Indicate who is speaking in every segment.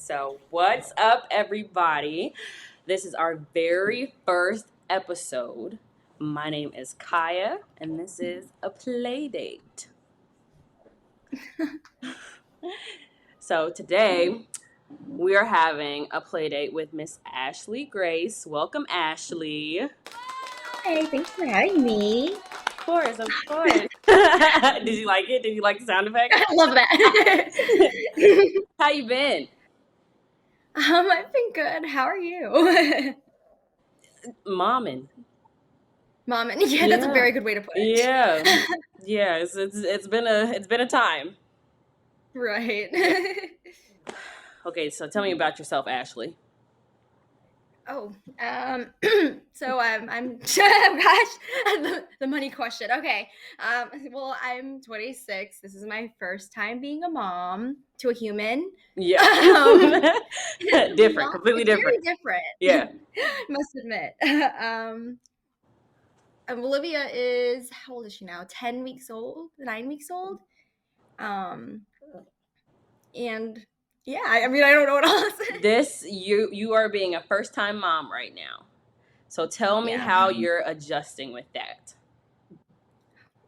Speaker 1: So, what's up, everybody? This is our very first episode. My name is Kaya, and this is a play date. So, today we are having a play date with Miss Ashley Grace. Welcome, Ashley.
Speaker 2: Hi, thanks for having me.
Speaker 1: Of course, of course. Did you like it? Did you like the sound effect?
Speaker 2: I love that.
Speaker 1: How you been?
Speaker 2: I've been good. How are you?
Speaker 1: Momming.
Speaker 2: Mom, yeah, that's a very good way to put it.
Speaker 1: Yeah. Yeah, it's been a time.
Speaker 2: Right.
Speaker 1: Okay, so tell me about yourself, Ashley.
Speaker 2: Oh, so I'm gosh, the money question. Okay, well, I'm 26. This is my first time being a mom to a human.
Speaker 1: Yeah.
Speaker 2: Um,
Speaker 1: Different, completely
Speaker 2: it's very
Speaker 1: different. Yeah.
Speaker 2: different. Must admit. Olivia is, how old is she now? 10 weeks old, 9 weeks old. Um, and yeah, I mean, I don't know what else.
Speaker 1: You are being a first-time mom right now. So tell me
Speaker 2: Yeah.
Speaker 1: how you're adjusting with that.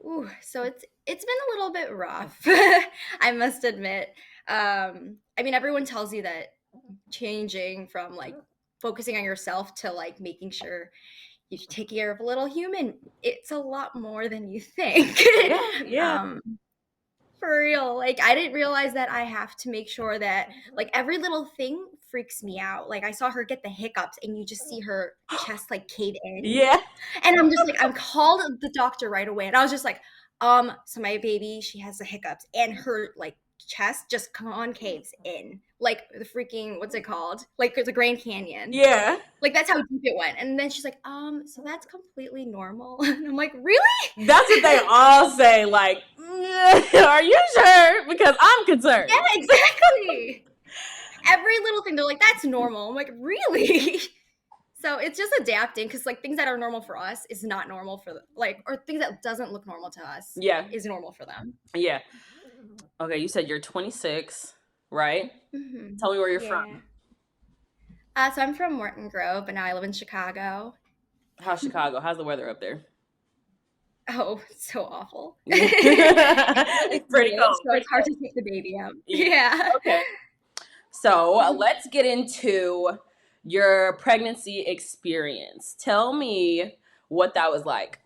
Speaker 2: Ooh, so it's been a little bit rough. I must admit. I mean, everyone tells you that changing from like focusing on yourself to like making sure you take care of a little human, it's a lot more than you think.
Speaker 1: Yeah.
Speaker 2: um, For real. Like, I didn't realize that I have to make sure that, like, every little thing freaks me out. Like, I saw her get the hiccups, and you just see her chest, like, cave in.
Speaker 1: Yeah.
Speaker 2: And I'm just like, I called the doctor right away. And I was just like, so my baby, she has the hiccups, and her, like, chest just concaves in. Like, the freaking, what's it called? Like, the Grand Canyon.
Speaker 1: Yeah.
Speaker 2: Like, that's how deep it went. And then she's like, so that's completely normal. And I'm like, really?
Speaker 1: That's what they all say, like, are you sure? Because I'm concerned.
Speaker 2: Yeah, exactly. Every little thing, they're like, that's normal. I'm like, really? So it's just adapting because like things that are normal for us is not normal for like, or things that doesn't look normal to us
Speaker 1: Yeah.
Speaker 2: is normal for them.
Speaker 1: Yeah. Okay, you said you're 26, right?
Speaker 2: Mm-hmm.
Speaker 1: Tell me where you're
Speaker 2: Yeah.
Speaker 1: from.
Speaker 2: So I'm from Morton Grove, but now I live in Chicago.
Speaker 1: How's Chicago? How's the weather up there?
Speaker 2: Oh, it's so awful.
Speaker 1: It's pretty cold.
Speaker 2: So it's hard to take the baby out.
Speaker 1: Yeah.
Speaker 2: Yeah.
Speaker 1: Okay. So let's get into your pregnancy experience. Tell me what that was like.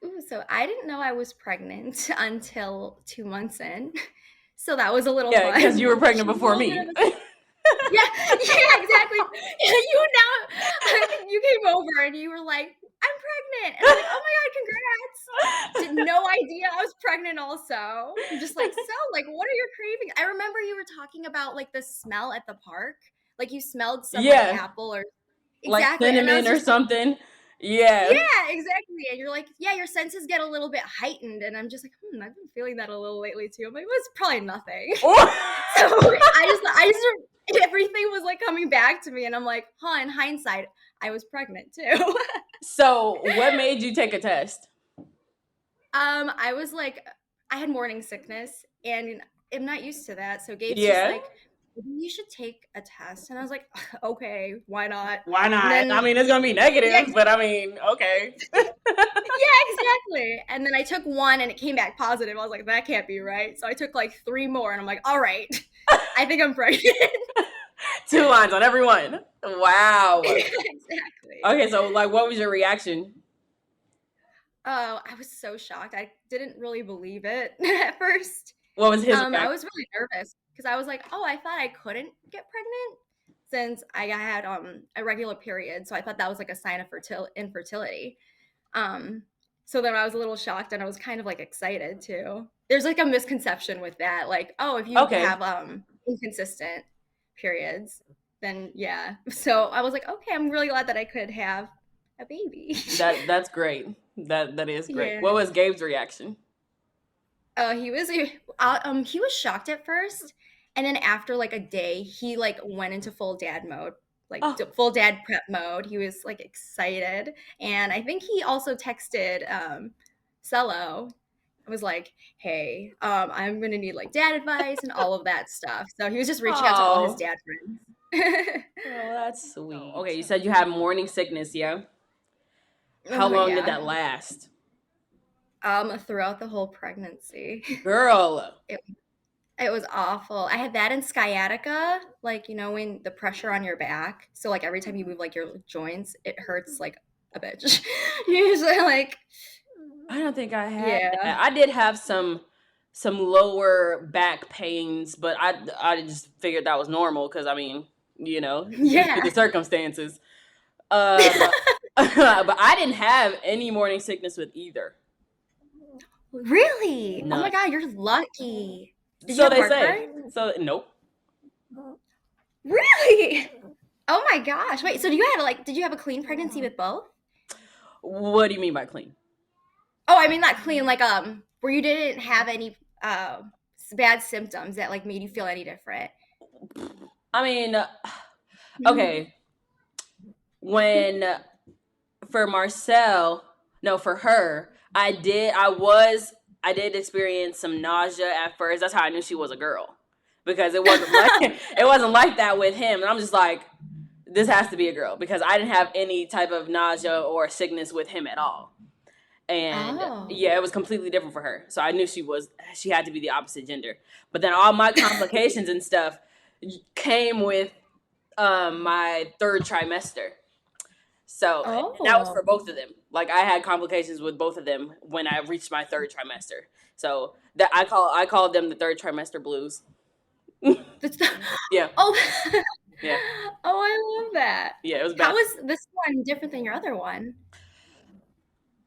Speaker 2: Ooh, so I didn't know I was pregnant until 2 months in. So that was a little
Speaker 1: Yeah,
Speaker 2: fun.
Speaker 1: because you were pregnant
Speaker 2: Which was a
Speaker 1: before
Speaker 2: little
Speaker 1: me.
Speaker 2: bit of a yeah, exactly. You came over and you were like, I'm pregnant. And I'm like, oh my God, congrats. Did no idea I was pregnant also. I'm just like, so, like, what are your cravings? I remember you were talking about like the smell at the park. Like you smelled some like
Speaker 1: Yeah,
Speaker 2: apple or
Speaker 1: like
Speaker 2: exactly. And I was
Speaker 1: cinnamon or
Speaker 2: just like,
Speaker 1: something. Yeah.
Speaker 2: yeah, exactly. And you're like, yeah, your senses get a little bit heightened. And I'm just like, I've been feeling that a little lately too. I'm like, well, it's probably nothing. So everything was like coming back to me. And I'm like, in hindsight, I was pregnant too.
Speaker 1: So, what made you take a test?
Speaker 2: I was like, I had morning sickness and I'm not used to that. So Gabe's just
Speaker 1: Yeah.
Speaker 2: like, maybe you should take a test. And I was like, okay, why not?
Speaker 1: Why not?
Speaker 2: And then,
Speaker 1: I mean, it's going to be negative,
Speaker 2: yeah,
Speaker 1: but I mean, okay.
Speaker 2: yeah, exactly. And then I took one and it came back positive. I was like, that can't be right. So I took like 3 more and I'm like, all right, I think I'm pregnant.
Speaker 1: 2 lines on every one. Wow.
Speaker 2: Exactly.
Speaker 1: Okay, so like, what was your reaction?
Speaker 2: Oh, I was so shocked. I didn't really believe it at first.
Speaker 1: What was his
Speaker 2: I
Speaker 1: reaction?
Speaker 2: was really nervous because I was like, oh, I thought I couldn't get pregnant since I had a regular period. So I thought that was like a sign of infertility. So then I was a little shocked and I was kind of like excited too. There's like a misconception with that. Like, oh, if you
Speaker 1: Okay.
Speaker 2: have inconsistent periods, then yeah. So I was like, okay, I'm really glad that I could have a baby.
Speaker 1: That's great. That is great.
Speaker 2: Yeah.
Speaker 1: What was Gabe's reaction?
Speaker 2: He was shocked at first, and then after like a day, he like went into full dad mode, like
Speaker 1: Oh,
Speaker 2: full dad prep mode. He was like excited, and I think he also texted Cello was like, hey, I'm gonna need like dad advice and all of that stuff. So he was just reaching out to all his
Speaker 1: Oh,
Speaker 2: dad friends.
Speaker 1: oh, that's sweet. Okay, you said you had morning sickness, yeah? How
Speaker 2: Oh
Speaker 1: long did
Speaker 2: yeah.
Speaker 1: that last?
Speaker 2: Throughout the whole pregnancy.
Speaker 1: Girl.
Speaker 2: It it was awful. I had that in sciatica, like when the pressure on your back. So like every time you move like your joints, it hurts like a bitch. Usually like
Speaker 1: I don't think I had
Speaker 2: yeah.
Speaker 1: that. I did have some lower back pains, but I just figured that was normal because I mean, due to
Speaker 2: Yeah.
Speaker 1: the circumstances. Uh, but I didn't have any morning sickness with either.
Speaker 2: Really? Oh my
Speaker 1: None.
Speaker 2: God, you're lucky. Did you
Speaker 1: So
Speaker 2: have
Speaker 1: they say.
Speaker 2: heartburn?
Speaker 1: So nope.
Speaker 2: Really? Oh my gosh. Wait, so did you have a clean pregnancy with both?
Speaker 1: What do you mean by clean?
Speaker 2: Oh, I mean not clean, like where you didn't have any bad symptoms that like made you feel any different.
Speaker 1: I mean, okay, when for Marcel, no, for her, I did experience some nausea at first. That's how I knew she was a girl. Because it wasn't like it wasn't like that with him. And I'm just like, this has to be a girl because I didn't have any type of nausea or sickness with him at all. And
Speaker 2: Oh.
Speaker 1: yeah, it was completely different for her. So I knew she had to be the opposite gender. But then all my complications and stuff came with my third trimester. So and that was
Speaker 2: Oh.
Speaker 1: for both of them. Like I had complications with both of them when I reached my third trimester. So that I called them the third trimester blues.
Speaker 2: That's
Speaker 1: Yeah,
Speaker 2: oh.
Speaker 1: yeah,
Speaker 2: Oh, I love that.
Speaker 1: yeah. It was
Speaker 2: How
Speaker 1: bad.
Speaker 2: was this one different than your other one?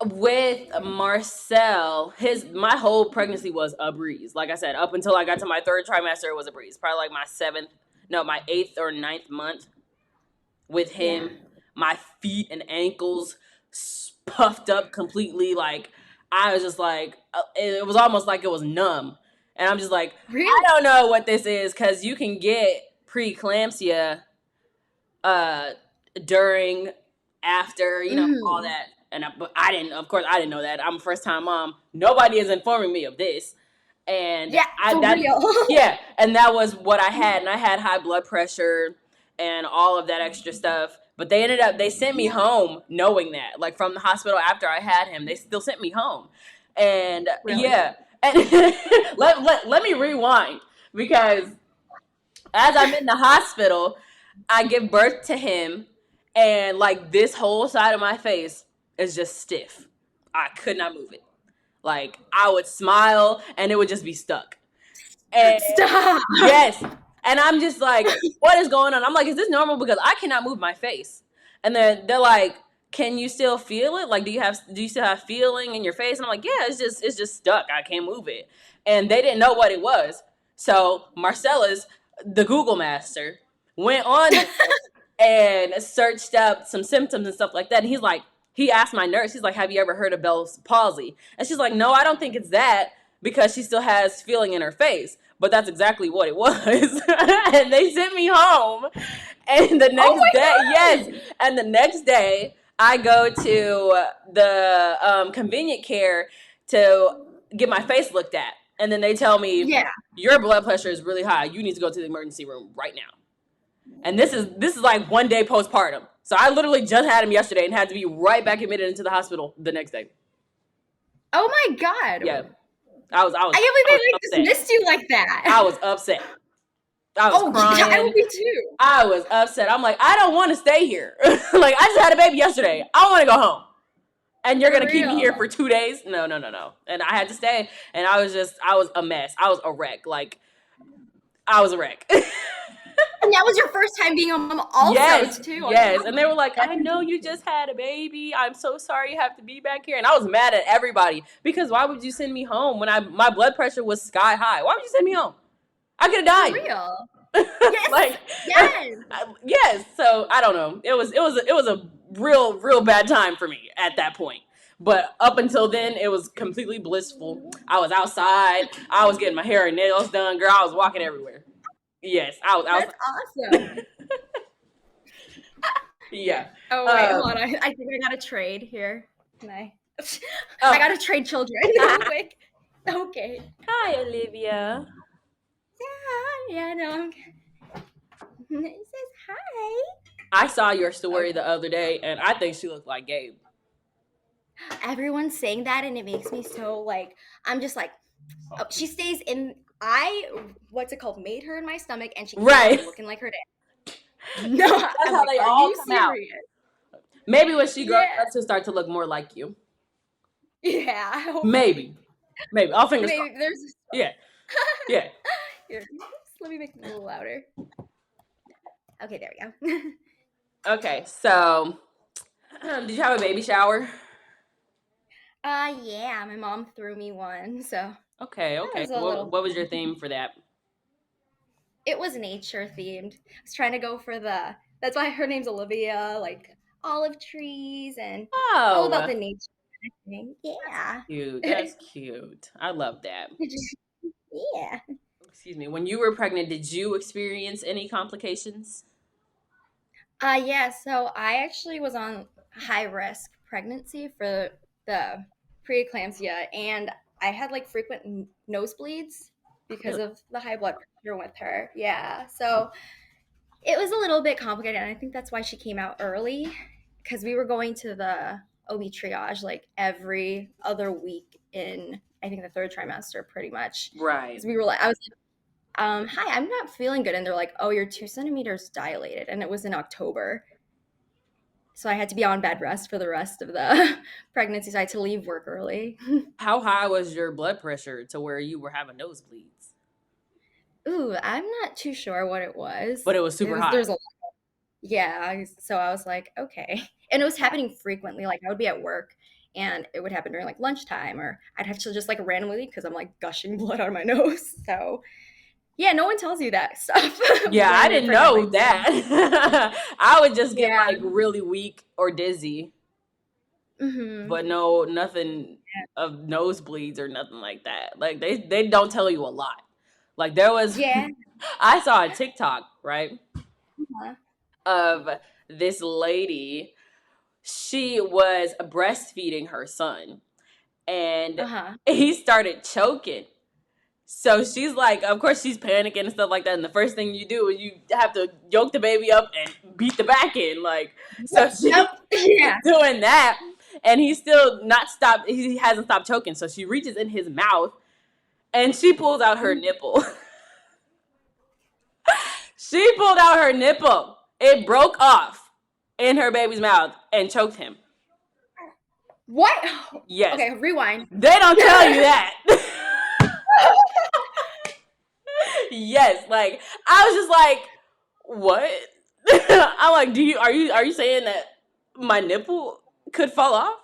Speaker 1: With Marcel, his my whole pregnancy was a breeze. Like I said, up until I got to my third trimester, it was a breeze. Probably like my eighth or ninth month with
Speaker 2: Yeah.
Speaker 1: him. My feet and ankles puffed up completely. Like I was just like, it was almost like it was numb. And I'm just like, I
Speaker 2: Really?
Speaker 1: don't know what this is because you can get preeclampsia uh during, after, all
Speaker 2: Mhm.
Speaker 1: that. But I didn't, of course I didn't know that. I'm a first time mom, nobody is informing me of this. And
Speaker 2: Yeah,
Speaker 1: I
Speaker 2: for
Speaker 1: that
Speaker 2: real.
Speaker 1: yeah, and that was what I had. And I had high blood pressure and all of that extra stuff, but they sent me home knowing that, like from the hospital after I had him, they still sent me home. And
Speaker 2: Really?
Speaker 1: yeah, and let me rewind, because as I'm in the hospital, I give birth to him, and like this whole side of my face is just stiff. I could not move it. Like I would smile and it would just be stuck. And
Speaker 2: Stop.
Speaker 1: yes, and I'm just like, what is going on? I'm like, is this normal? Because I cannot move my face. And then they're like, can you still feel it? Like, do you still have feeling in your face? And I'm like, yeah, it's just stuck. I can't move it. And they didn't know what it was. So Marcella's the Google master went on there and searched up some symptoms and stuff like that. And he asked my nurse, he's like, have you ever heard of Bell's palsy? And she's like, no, I don't think it's that, because she still has feeling in her face. But that's exactly what it was. And they sent me home. And the
Speaker 2: Oh
Speaker 1: next day,
Speaker 2: my
Speaker 1: yes.
Speaker 2: God.
Speaker 1: And the next day, I go to the convenient care to get my face looked at. And then they tell me,
Speaker 2: Yeah.
Speaker 1: your blood pressure is really high. You need to go to the emergency room right now. And this is like one day postpartum. So I literally just had him yesterday and had to be right back admitted into the hospital the next day.
Speaker 2: Oh my God.
Speaker 1: Yeah, I was I
Speaker 2: I
Speaker 1: was
Speaker 2: can't
Speaker 1: I
Speaker 2: believe
Speaker 1: was
Speaker 2: they like
Speaker 1: upset.
Speaker 2: dismissed you like
Speaker 1: I
Speaker 2: that.
Speaker 1: was upset. I was
Speaker 2: Oh yeah, I
Speaker 1: crying.
Speaker 2: would be too.
Speaker 1: I was upset. I'm like, I don't want to stay here. Like I just had a baby yesterday. I want to go home. And you're
Speaker 2: For
Speaker 1: gonna keep me
Speaker 2: real.
Speaker 1: here for 2 days? No, no, no, no. And I had to stay. And I was a mess. I was a wreck. Like I was a wreck.
Speaker 2: And that was your first time being a mom also
Speaker 1: Yes,
Speaker 2: too on
Speaker 1: yes.
Speaker 2: top
Speaker 1: And
Speaker 2: of
Speaker 1: they were like,
Speaker 2: that.
Speaker 1: I know you just had a baby. I'm so sorry you have to be back here. And I was mad at everybody because why would you send me home when my blood pressure was sky high? Why would you send me home? I could
Speaker 2: For
Speaker 1: have
Speaker 2: real.
Speaker 1: died.
Speaker 2: Yes.
Speaker 1: Like
Speaker 2: Yes.
Speaker 1: yes. So I don't know. It was a real bad time for me at that point. But up until then, it was completely blissful. I was outside. I was getting my hair and nails done. Girl, I was walking everywhere. Yes, I was
Speaker 2: That's awesome.
Speaker 1: outside. Yeah.
Speaker 2: Oh wait, hold on.
Speaker 1: Um,
Speaker 2: I think I got a trade here. Can I? I
Speaker 1: oh,
Speaker 2: got to trade children real quick. Okay.
Speaker 1: Hi, Olivia.
Speaker 2: Yeah, no, it says hi.
Speaker 1: I saw your story
Speaker 2: Okay.
Speaker 1: the other day, and I think she looked like Gabe.
Speaker 2: Everyone's saying that, and it makes me so like, I'm just like, oh, she stays in. What's it called? Made her in my stomach, and she came out
Speaker 1: Right.
Speaker 2: looking like her dad. No,
Speaker 1: That's
Speaker 2: I'm
Speaker 1: how
Speaker 2: like,
Speaker 1: they
Speaker 2: are
Speaker 1: all
Speaker 2: you
Speaker 1: come out.
Speaker 2: serious?
Speaker 1: Maybe when she grows
Speaker 2: Yeah,
Speaker 1: up, she'll start to look more like you.
Speaker 2: yeah. Hopefully,
Speaker 1: Maybe. Maybe. All fingers crossed.
Speaker 2: maybe there's.
Speaker 1: Yeah. Yeah.
Speaker 2: Here, let me make it a little louder. Okay, there we go.
Speaker 1: Okay. So, did you have a baby shower?
Speaker 2: Yeah, my mom threw me one, so
Speaker 1: Okay.
Speaker 2: that
Speaker 1: Okay.
Speaker 2: was a
Speaker 1: What,
Speaker 2: little.
Speaker 1: what was your theme for that?
Speaker 2: It was nature themed. I was trying to go for the. That's why her name's Olivia, like olive trees and all about
Speaker 1: Oh,
Speaker 2: the nature thing. Yeah.
Speaker 1: cute. That's cute. I love that.
Speaker 2: Yeah.
Speaker 1: Excuse me. When you were pregnant, did you experience any complications?
Speaker 2: Yeah, so I actually was on high risk pregnancy for the preeclampsia, and I had like frequent nosebleeds because
Speaker 1: Really?
Speaker 2: of the high blood pressure with her. Yeah, so it was a little bit complicated, and I think that's why she came out early because we were going to the OB triage like every other week in I think the third trimester, pretty much.
Speaker 1: Right.
Speaker 2: Because we were like, I was hi, I'm not feeling good. And they're like, oh, you're 2 centimeters dilated. And it was in October. So I had to be on bed rest for the rest of the pregnancy. So I had to leave work early.
Speaker 1: How high was your blood pressure to where you were having nosebleeds?
Speaker 2: Ooh, I'm not too sure what it was.
Speaker 1: But it was super high.
Speaker 2: There's a, yeah. So I was like, okay. And it was happening frequently. Like I would be at work and it would happen during like lunchtime or I'd have to just like randomly because I'm like gushing blood out of my nose. So yeah, no one tells you that stuff
Speaker 1: Yeah, I
Speaker 2: when you're
Speaker 1: didn't
Speaker 2: pregnant
Speaker 1: know
Speaker 2: like that.
Speaker 1: that. I would just get
Speaker 2: Yeah.
Speaker 1: like really weak or dizzy,
Speaker 2: Hmm.
Speaker 1: but no, nothing of nosebleeds or nothing like that. Like they don't tell you a lot. Like there was,
Speaker 2: Yeah.
Speaker 1: I saw a TikTok right
Speaker 2: Uh-huh.
Speaker 1: of this lady. She was breastfeeding her son, and
Speaker 2: Uh-huh.
Speaker 1: he started choking. So she's like, of course, she's panicking and stuff like that. And the first thing you do is you have to yoke the baby up and beat the back end. Like, so
Speaker 2: Yep.
Speaker 1: she's
Speaker 2: Yeah.
Speaker 1: doing that. And he's still not stopped. He hasn't stopped choking. So she reaches in his mouth and she pulls out her nipple. She pulled out her nipple. It broke off in her baby's mouth and choked him.
Speaker 2: What?
Speaker 1: Yes.
Speaker 2: Okay, rewind.
Speaker 1: They don't tell you that. Yes, like I was just like, what? I'm like, are you saying that my nipple could fall off?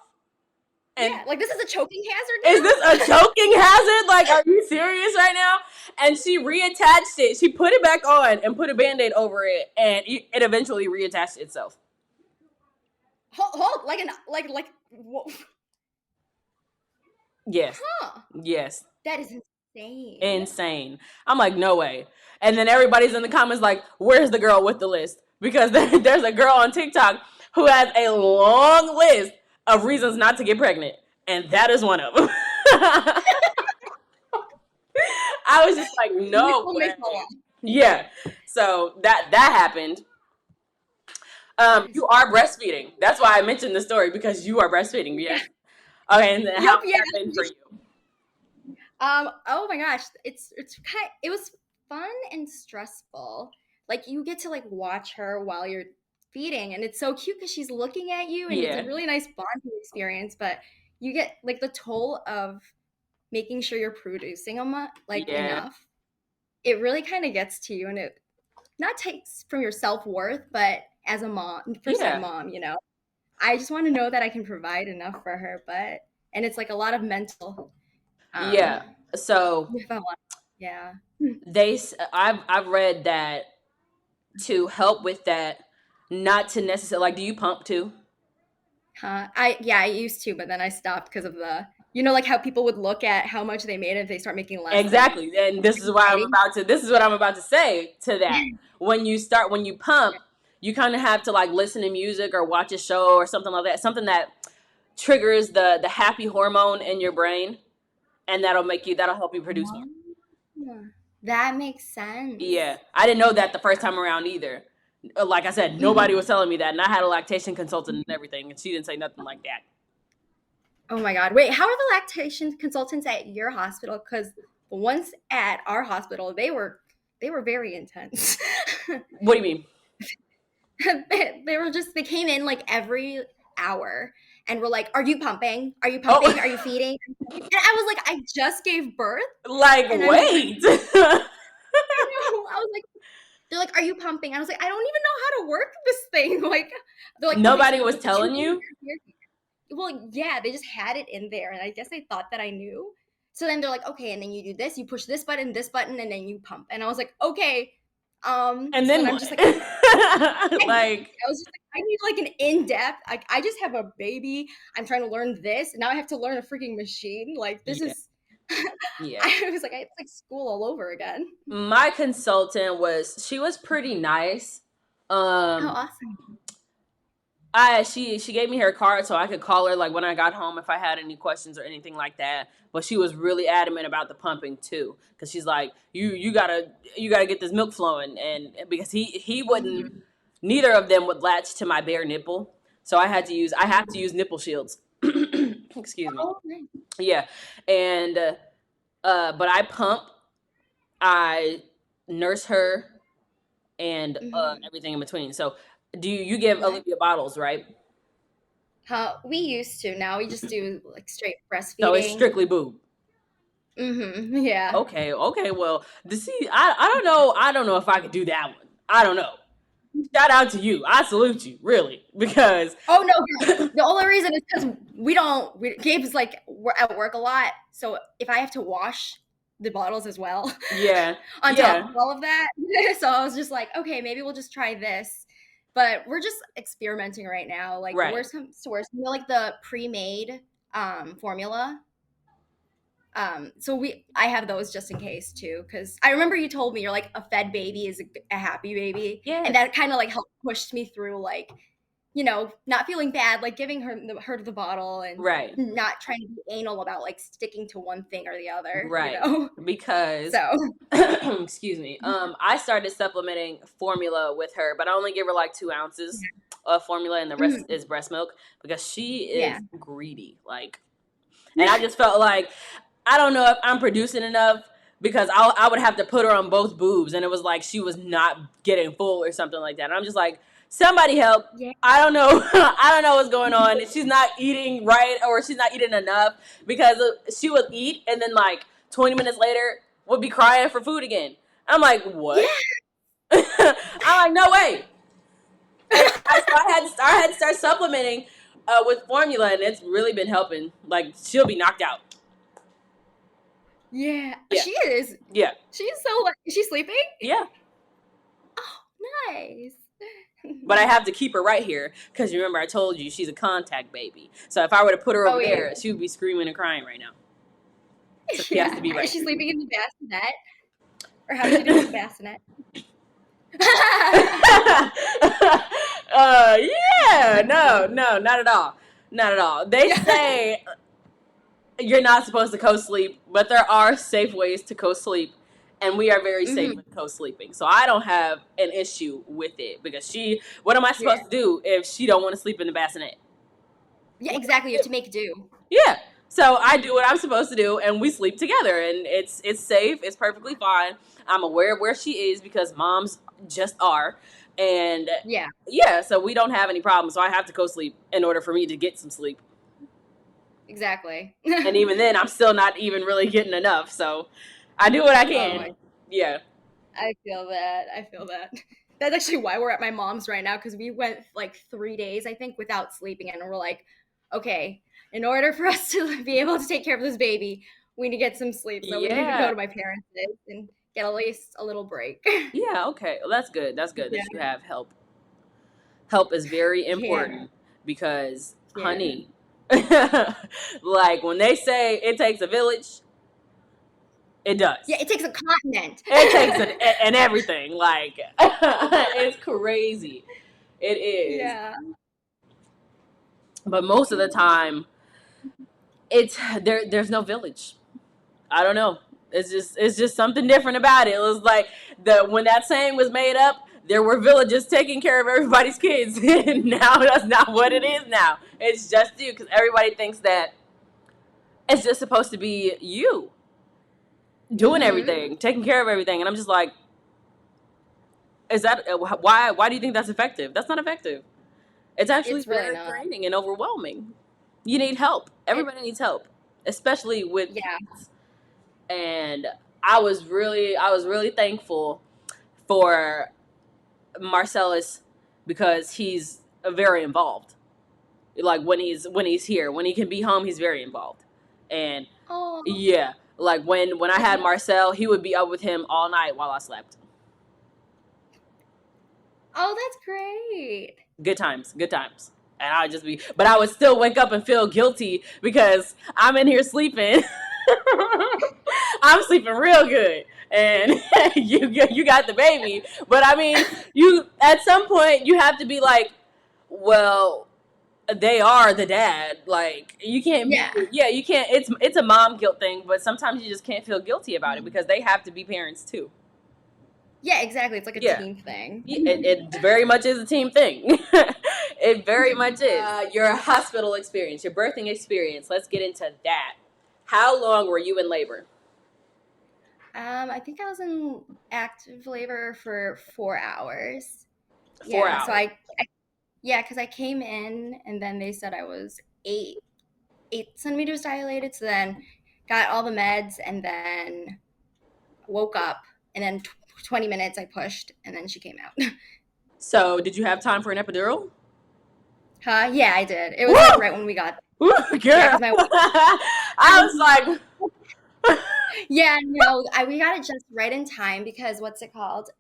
Speaker 1: And
Speaker 2: Yeah, like this is a choking hazard
Speaker 1: is this a
Speaker 2: now?
Speaker 1: choking hazard? Like, are you serious right now? And she reattached it. She put it back on and put a band-aid over it, and it eventually reattached itself.
Speaker 2: Hold, like,
Speaker 1: Yes.
Speaker 2: huh?
Speaker 1: Yes.
Speaker 2: That is insane.
Speaker 1: Insane. I'm like, no way. And then everybody's in the comments like, where's the girl with the list? Because there's a girl on TikTok who has a long list of reasons not to get pregnant, and that is one of them. I was just like, no
Speaker 2: Nipple
Speaker 1: way.
Speaker 2: make a lot.
Speaker 1: Yeah. So that happened.
Speaker 2: That is.
Speaker 1: You are breastfeeding. That's why I mentioned the story because you are breastfeeding.
Speaker 2: Yeah.
Speaker 1: Yes. Okay. And then how
Speaker 2: Yup.
Speaker 1: has
Speaker 2: Yeah.
Speaker 1: that been for you?
Speaker 2: Oh my gosh, it's kind. It was fun and stressful. Like you get to like watch her while you're feeding, and it's so cute because she's looking at you, and it's a
Speaker 1: Yeah.
Speaker 2: really nice bonding experience. But you get like the toll of making sure you're producing like
Speaker 1: Yeah.
Speaker 2: enough. It really kind of gets to you, and it not takes from your self worth, but as a mom, first time
Speaker 1: Yeah.
Speaker 2: mom, I just want to know that I can provide enough for her. But and it's like a lot of mental. Um,
Speaker 1: Yeah. So
Speaker 2: if I want, yeah.
Speaker 1: I've read that to help with that, not to necessarily like, do you pump too?
Speaker 2: I used to, but then I stopped because of the like how people would look at how much they made if they start making less then
Speaker 1: Exactly. And this is what I'm about to say to that. When you pump, you kind of have to like listen to music or watch a show or something like that. Something that triggers the happy hormone in your brain. and that'll help you produce more.
Speaker 2: Oh, that makes sense.
Speaker 1: Yeah, I didn't know that the first time around either. Like I said, nobody
Speaker 2: Mhm.
Speaker 1: was telling me that, and I had a lactation consultant and everything, and she didn't say nothing like that.
Speaker 2: Oh my God. Wait, how are the lactation consultants at your hospital? Because the ones at our hospital, they were very intense.
Speaker 1: What do you mean?
Speaker 2: They came in like every hour and were like, "Are you pumping? Are you pumping? Are you
Speaker 1: Oh,
Speaker 2: feeding?" And I was like, "I just gave birth
Speaker 1: like
Speaker 2: and I'm
Speaker 1: wait.
Speaker 2: I was like, they're like, "Are you pumping?" And I was like, "I don't even know how to work this thing." Like, they're like, "Okay, so
Speaker 1: Nobody
Speaker 2: you
Speaker 1: was
Speaker 2: put the two
Speaker 1: telling
Speaker 2: fingers
Speaker 1: you.
Speaker 2: here." Well, yeah, they just had it in there, and I guess they thought that I knew. So then they're like, "Okay, and then you do this, you push this button, and then you pump." And I was like, "Okay."
Speaker 1: And
Speaker 2: So then
Speaker 1: then
Speaker 2: I'm
Speaker 1: what?
Speaker 2: just like, I
Speaker 1: Like,
Speaker 2: was just like, I need like an in-depth. Like, I just have a baby. I'm trying to learn this. Now I have to learn a freaking machine. Like, this
Speaker 1: yeah,
Speaker 2: is.
Speaker 1: yeah.
Speaker 2: I was like, it's like school all over again.
Speaker 1: My consultant she was pretty nice.
Speaker 2: Oh,
Speaker 1: Um,
Speaker 2: awesome.
Speaker 1: she gave me her card so I could call her like when I got home if I had any questions or anything like that. But she was really adamant about the pumping too, because she's like, you gotta get this milk flowing, and because he wouldn't,
Speaker 2: Mhm.
Speaker 1: neither of them would latch to my bare nipple, so I have to use nipple shields. Excuse me.
Speaker 2: Oh, nice.
Speaker 1: Yeah, and but I pump, I nurse her, and
Speaker 2: Mhm.
Speaker 1: everything in between. So you give
Speaker 2: Nice.
Speaker 1: Olivia bottles, right?
Speaker 2: We used to. Now we just do like straight
Speaker 1: So it's
Speaker 2: breastfeeding.
Speaker 1: strictly boob.
Speaker 2: Yeah.
Speaker 1: Okay, okay. Well, to see, I don't know. I don't know if I could do that one. I don't know. Shout out to you. I salute you, really, because
Speaker 2: Oh no, girl. The only reason is because Gabe's like we're at work a lot, so if I have to wash the bottles as well,
Speaker 1: yeah,
Speaker 2: on top
Speaker 1: yeah,
Speaker 2: of all of that, so I was just like, okay, maybe we'll just try this. But we're just experimenting right now. Like
Speaker 1: right.
Speaker 2: worst comes to worst, like the pre-made formula. So I have those just in case too, because I remember you told me you're like a fed baby is a happy baby, and
Speaker 1: Yes,
Speaker 2: that kind of like helped pushed me through like, not feeling bad, like giving her the bottle and
Speaker 1: right,
Speaker 2: not trying to be anal about like sticking to one thing or the other,
Speaker 1: right. Because,
Speaker 2: So
Speaker 1: excuse me. I started supplementing formula with her, but I only give her like 2 ounces of formula, and the rest
Speaker 2: Mhm.
Speaker 1: is breast milk because she
Speaker 2: Yeah.
Speaker 1: is greedy. Like, and I just felt like I don't know if I'm producing enough because I would have to put her on both boobs, and it was like she was not getting full or something like that. And I'm just like, somebody help.
Speaker 2: Yeah.
Speaker 1: I don't know. I don't know what's going on. She's not eating right, or she's not eating enough, because she would eat and then like 20 minutes later would be crying for food again. I'm like,
Speaker 2: Yeah.
Speaker 1: what? I'm like, no way. And I had to start supplementing with formula, and it's really been helping. Like, she'll be knocked out.
Speaker 2: Yeah.
Speaker 1: Yeah,
Speaker 2: She is.
Speaker 1: yeah,
Speaker 2: She's so like, is she sleeping?
Speaker 1: yeah.
Speaker 2: Oh, nice.
Speaker 1: But I have to keep her right here because remember I told you she's a contact baby. So if I were to put her
Speaker 2: Oh
Speaker 1: over
Speaker 2: yeah.
Speaker 1: there, she would be screaming and crying right now. So she has to
Speaker 2: Yeah.
Speaker 1: be
Speaker 2: Is
Speaker 1: right
Speaker 2: she
Speaker 1: here.
Speaker 2: sleeping in the bassinet? Or how does she do with the bassinet?
Speaker 1: Yeah, no, no, not at all, not at all. They
Speaker 2: Yeah.
Speaker 1: say you're not supposed to co-sleep, but there are safe ways to co-sleep, and we are very safe
Speaker 2: Mhm.
Speaker 1: with co-sleeping. So I don't have an issue with it because what am I
Speaker 2: Yeah.
Speaker 1: supposed to do if she don't want to sleep in the bassinet?
Speaker 2: Yeah,
Speaker 1: What
Speaker 2: exactly. You
Speaker 1: do I
Speaker 2: have
Speaker 1: do?
Speaker 2: to make do.
Speaker 1: Yeah. So I do what I'm supposed to do, and we sleep together, and it's safe. It's perfectly fine. I'm aware of where she is because moms just are, and
Speaker 2: Yeah,
Speaker 1: yeah, so we don't have any problems. So I have to co-sleep in order for me to get some sleep,
Speaker 2: exactly.
Speaker 1: and even then, I'm still not even really getting enough. So I do what I
Speaker 2: Oh,
Speaker 1: can. Yeah.
Speaker 2: I feel that. I feel that. That's actually why we're at my mom's right now because we went like 3 days, I think, without sleeping, and we're like, okay, in order for us to be able to take care of this baby, we need to get some sleep. So we need to go
Speaker 1: Yeah.
Speaker 2: to my parents' and get at least a little break.
Speaker 1: Yeah. Okay. Well, that's good. That's good
Speaker 2: Yeah,
Speaker 1: that you have help. Help is very
Speaker 2: yeah,
Speaker 1: important because,
Speaker 2: yeah.
Speaker 1: honey, like when they say it takes a village, it
Speaker 2: Yeah,
Speaker 1: does.
Speaker 2: it takes a continent.
Speaker 1: It takes an everything. Like, it's crazy. It is.
Speaker 2: Yeah.
Speaker 1: But most of the time, it's there's no village. I don't know. It's just something different about it. It was like when that saying was made up, there were villages taking care of everybody's kids. Now that's not what it is now. It's just you, because everybody thinks that it's just supposed to be you doing everything, taking care of everything. And I'm just like, is that why do you think that's effective? That's not effective. It's actually
Speaker 2: It's really
Speaker 1: very
Speaker 2: not.
Speaker 1: draining and overwhelming. You need help. Everybody needs help, especially with
Speaker 2: Yeah.
Speaker 1: kids. And I was really thankful for Marcellus, because he's very involved. Like when he's here, when he can be home, he's very involved. And
Speaker 2: Oh,
Speaker 1: yeah, like when I
Speaker 2: is
Speaker 1: had
Speaker 2: he?
Speaker 1: Marcel, he would be up with him all night while I slept.
Speaker 2: Oh, that's great.
Speaker 1: Good times, good times. And I would just be, but I would still wake up and feel guilty because I'm in here sleeping. I'm sleeping real good, and you got the baby. But I mean, you at some point you have to be like, well, they are the dad. Like you can't be,
Speaker 2: Yeah.
Speaker 1: yeah, you can't. It's a mom guilt thing, but sometimes you just can't feel guilty about it because they have to be parents too.
Speaker 2: Yeah, exactly. It's like a
Speaker 1: Yeah.
Speaker 2: team thing.
Speaker 1: It very much is a team thing. It very much is. Your hospital experience, your birthing experience. Let's get into that. How long were you in labor?
Speaker 2: I think I was in active labor for 4 hours.
Speaker 1: 4 hours.
Speaker 2: Yeah, so yeah, because I came in and then they said I was 8 centimeters dilated. So then got all the meds and then woke up and then 20 minutes I pushed and then she came out.
Speaker 1: So, did you have time for an epidural?
Speaker 2: Huh? Yeah, I did. It was like
Speaker 1: Woo!
Speaker 2: right when we got.
Speaker 1: Woo,
Speaker 2: Yeah,
Speaker 1: girl.
Speaker 2: because my
Speaker 1: I was like,
Speaker 2: yeah, no, we got it just right in time because what's it called?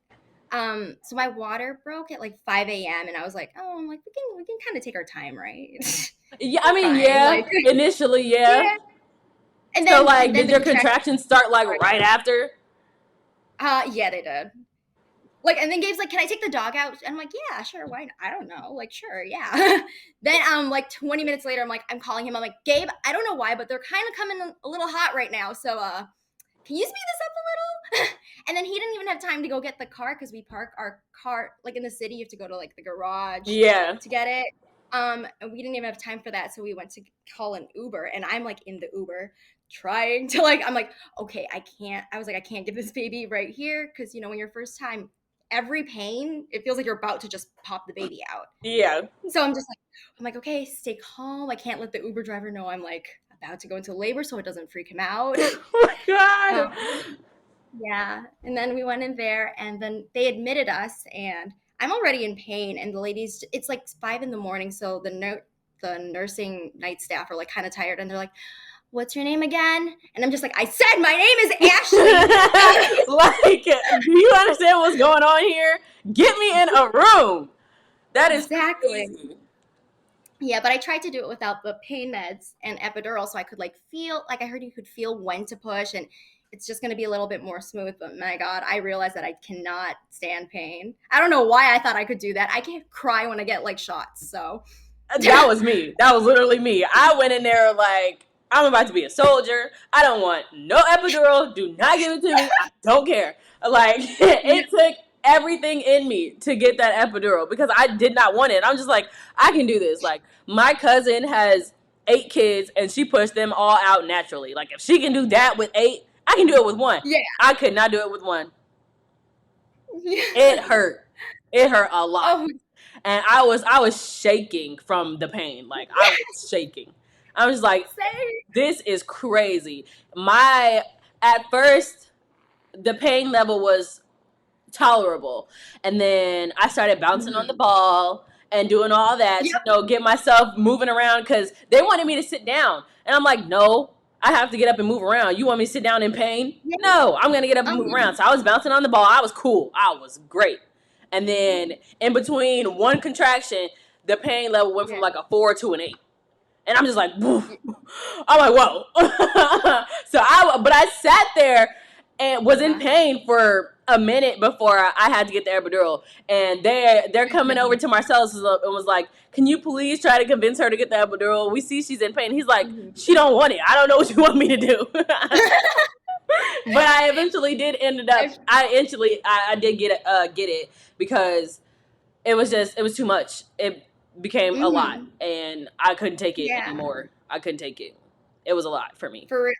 Speaker 2: So my water broke at like 5 a.m. and I was like, oh, I'm like we can kind of take our time, right?
Speaker 1: yeah, I
Speaker 2: We're
Speaker 1: mean,
Speaker 2: fine.
Speaker 1: yeah,
Speaker 2: Like
Speaker 1: initially, yeah.
Speaker 2: yeah. And
Speaker 1: So,
Speaker 2: then
Speaker 1: like, did
Speaker 2: the
Speaker 1: your
Speaker 2: contraction
Speaker 1: contractions start like
Speaker 2: started.
Speaker 1: right after?
Speaker 2: Yeah, they did. Like, and then Gabe's like, "Can I take the dog out?" And I'm like, "Yeah, sure. Why not? I don't know. Like, sure, yeah." Then, like 20 minutes later, I'm calling him. I'm like, "Gabe, I don't know why, but they're kind of coming a little hot right now. So, can you speed this up a little?" And then he didn't even have time to go get the car because we park our car like in the city. You have to go to like the garage
Speaker 1: Yeah.
Speaker 2: to get it. And we didn't even have time for that, so we went to call an Uber, and I'm like in the Uber trying to like I'm like, okay, I can't. I was like, I can't give this baby right here because when you're first time, every pain, it feels like you're about to just pop the baby out.
Speaker 1: Yeah.
Speaker 2: So I'm like, okay, stay calm. I can't let the Uber driver know I'm like about to go into labor so it doesn't freak him out.
Speaker 1: Oh my God.
Speaker 2: Yeah. And then we went in there and then they admitted us and I'm already in pain and the ladies it's like 5 a.m. so the nursing night staff are like kind of tired and they're like, "What's your name again?" And I'm just like, "I said my name is Ashley."
Speaker 1: Like, do you understand what's going on here? Get me in a room. That is
Speaker 2: Exactly.
Speaker 1: crazy.
Speaker 2: Yeah, but I tried to do it without the pain meds and epidural so I could like feel like I heard you could feel when to push and it's just going to be a little bit more smooth. But my God, I realized that I cannot stand pain. I don't know why I thought I could do that. I can't cry when I get like shots. So
Speaker 1: That was me. That was literally me. I went in there like, I'm about to be a soldier. I don't want no epidural. Do not give it to me. I don't care. Like,
Speaker 2: yeah,
Speaker 1: it took everything in me to get that epidural because I did not want it. I'm just like, I can do this. Like, my cousin has 8 kids and she pushed them all out naturally. Like, if she can do that with 8, I can do it with 1.
Speaker 2: yeah.
Speaker 1: I could not do it with 1. It hurt. It hurt a lot.
Speaker 2: Oh,
Speaker 1: And I was shaking from the pain. Like I was shaking. I was like,
Speaker 2: same.
Speaker 1: this is crazy. At first the pain level was tolerable. And then I started bouncing on the ball and doing all that
Speaker 2: Yep.
Speaker 1: to, get myself moving around because they wanted me to sit down. And I'm like, no, I have to get up and move around. You want me to sit down in pain?
Speaker 2: Yeah.
Speaker 1: No, I'm going to get up and move
Speaker 2: Uh-huh.
Speaker 1: around. So I was bouncing on the ball. I was cool. I was great. And then in between one contraction, the pain level went from
Speaker 2: Yeah.
Speaker 1: like a 4 to an 8. And I'm just like, woof. I'm like, whoa. But I sat there and was in pain for a minute before I had to get the epidural. And they're coming over to Marcellus and was like, can you please try to convince her to get the epidural? We see she's in pain. He's like, she don't want it. I don't know what you want me to do. But I eventually did ended up. I did get it because it was too much. It became a lot,
Speaker 2: Mm-hmm.
Speaker 1: and I couldn't take it
Speaker 2: Yeah,
Speaker 1: anymore. I couldn't take it. It was a lot for me.
Speaker 2: for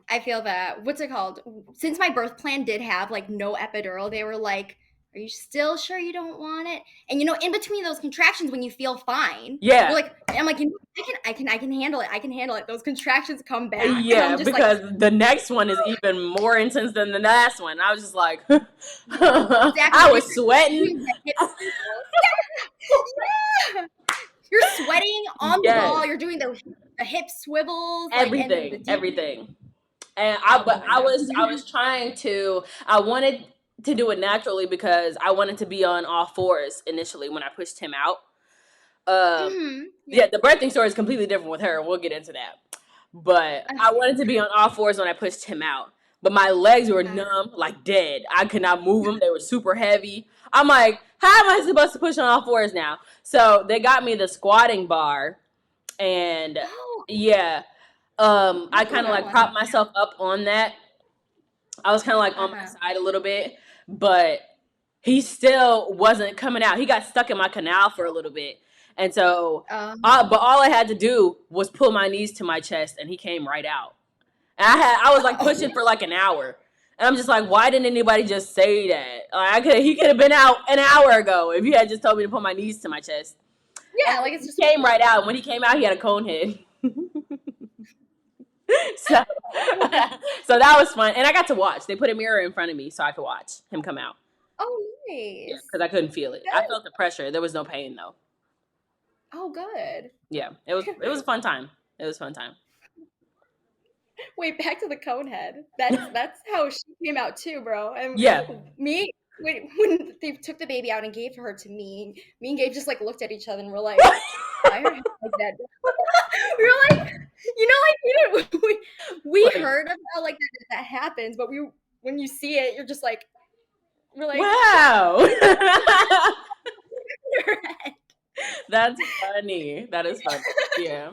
Speaker 2: I feel that. What's it called? Since my birth plan did have like no epidural, they were like, "Are you still sure you don't want it?" And in between those contractions, when you feel fine, you're
Speaker 1: Yeah,
Speaker 2: like, "I'm like, I can handle it. I can handle it." Those contractions come back, and I'm
Speaker 1: yeah,
Speaker 2: just like,
Speaker 1: because the next one is even more intense than the last one. I was just like,
Speaker 2: "Yeah, exactly."
Speaker 1: I
Speaker 2: And
Speaker 1: was sweating.
Speaker 2: doing the hip swivels. Yeah, you're sweating on the
Speaker 1: Yes,
Speaker 2: ball. You're doing the hip swivels, like, and the
Speaker 1: everything,
Speaker 2: deep.
Speaker 1: everything. And
Speaker 2: Oh my god.
Speaker 1: I was trying to. I wanted to do it naturally because I wanted to be on all fours initially when I pushed him out. Um,
Speaker 2: Yeah.
Speaker 1: yeah, the birthing story is completely different with her. We'll get into that. But I wanted to be on all fours when I pushed him out. But my legs were
Speaker 2: Uh,
Speaker 1: numb, like dead. I could not move them. They were super heavy. I'm like, how am I supposed to push on all fours now? So they got me the squatting bar, and
Speaker 2: oh,
Speaker 1: yeah, I
Speaker 2: that's
Speaker 1: kind of
Speaker 2: another
Speaker 1: like
Speaker 2: one.
Speaker 1: propped myself up on that. I was kind of like on my
Speaker 2: Uh-huh.
Speaker 1: side a little bit, but he still wasn't coming out. He got stuck in my canal for a little bit. And so, but all I had to do was pull my knees to my chest and he came right out. And I was like pushing
Speaker 2: Oh,
Speaker 1: for like an hour. And I'm just like, why didn't anybody just say that? Like he could have been out an hour ago if you had just told me to put my knees to my chest. And
Speaker 2: yeah, like it's
Speaker 1: he
Speaker 2: just
Speaker 1: came right out. When he came out, he had a cone head. So, so that was fun. And I got to watch. They put a mirror in front of me so I could watch him come out.
Speaker 2: oh
Speaker 1: Yeah,
Speaker 2: nice.
Speaker 1: because I couldn't feel it. I
Speaker 2: That is,
Speaker 1: felt the pressure. There was no pain though.
Speaker 2: oh good.
Speaker 1: Yeah, it was a fun time. It was a fun time.
Speaker 2: Wait, back to the cone head. That's how she came out too, bro. And
Speaker 1: Yeah.
Speaker 2: me when they took the baby out and gave her to me and Gabe just like looked at each other and we're like, why are head like that? We were like, like we
Speaker 1: Like,
Speaker 2: heard about like that happens, but when you see it, you're just like, we're like,
Speaker 1: wow.
Speaker 2: your head.
Speaker 1: That's funny. That is funny. Yeah.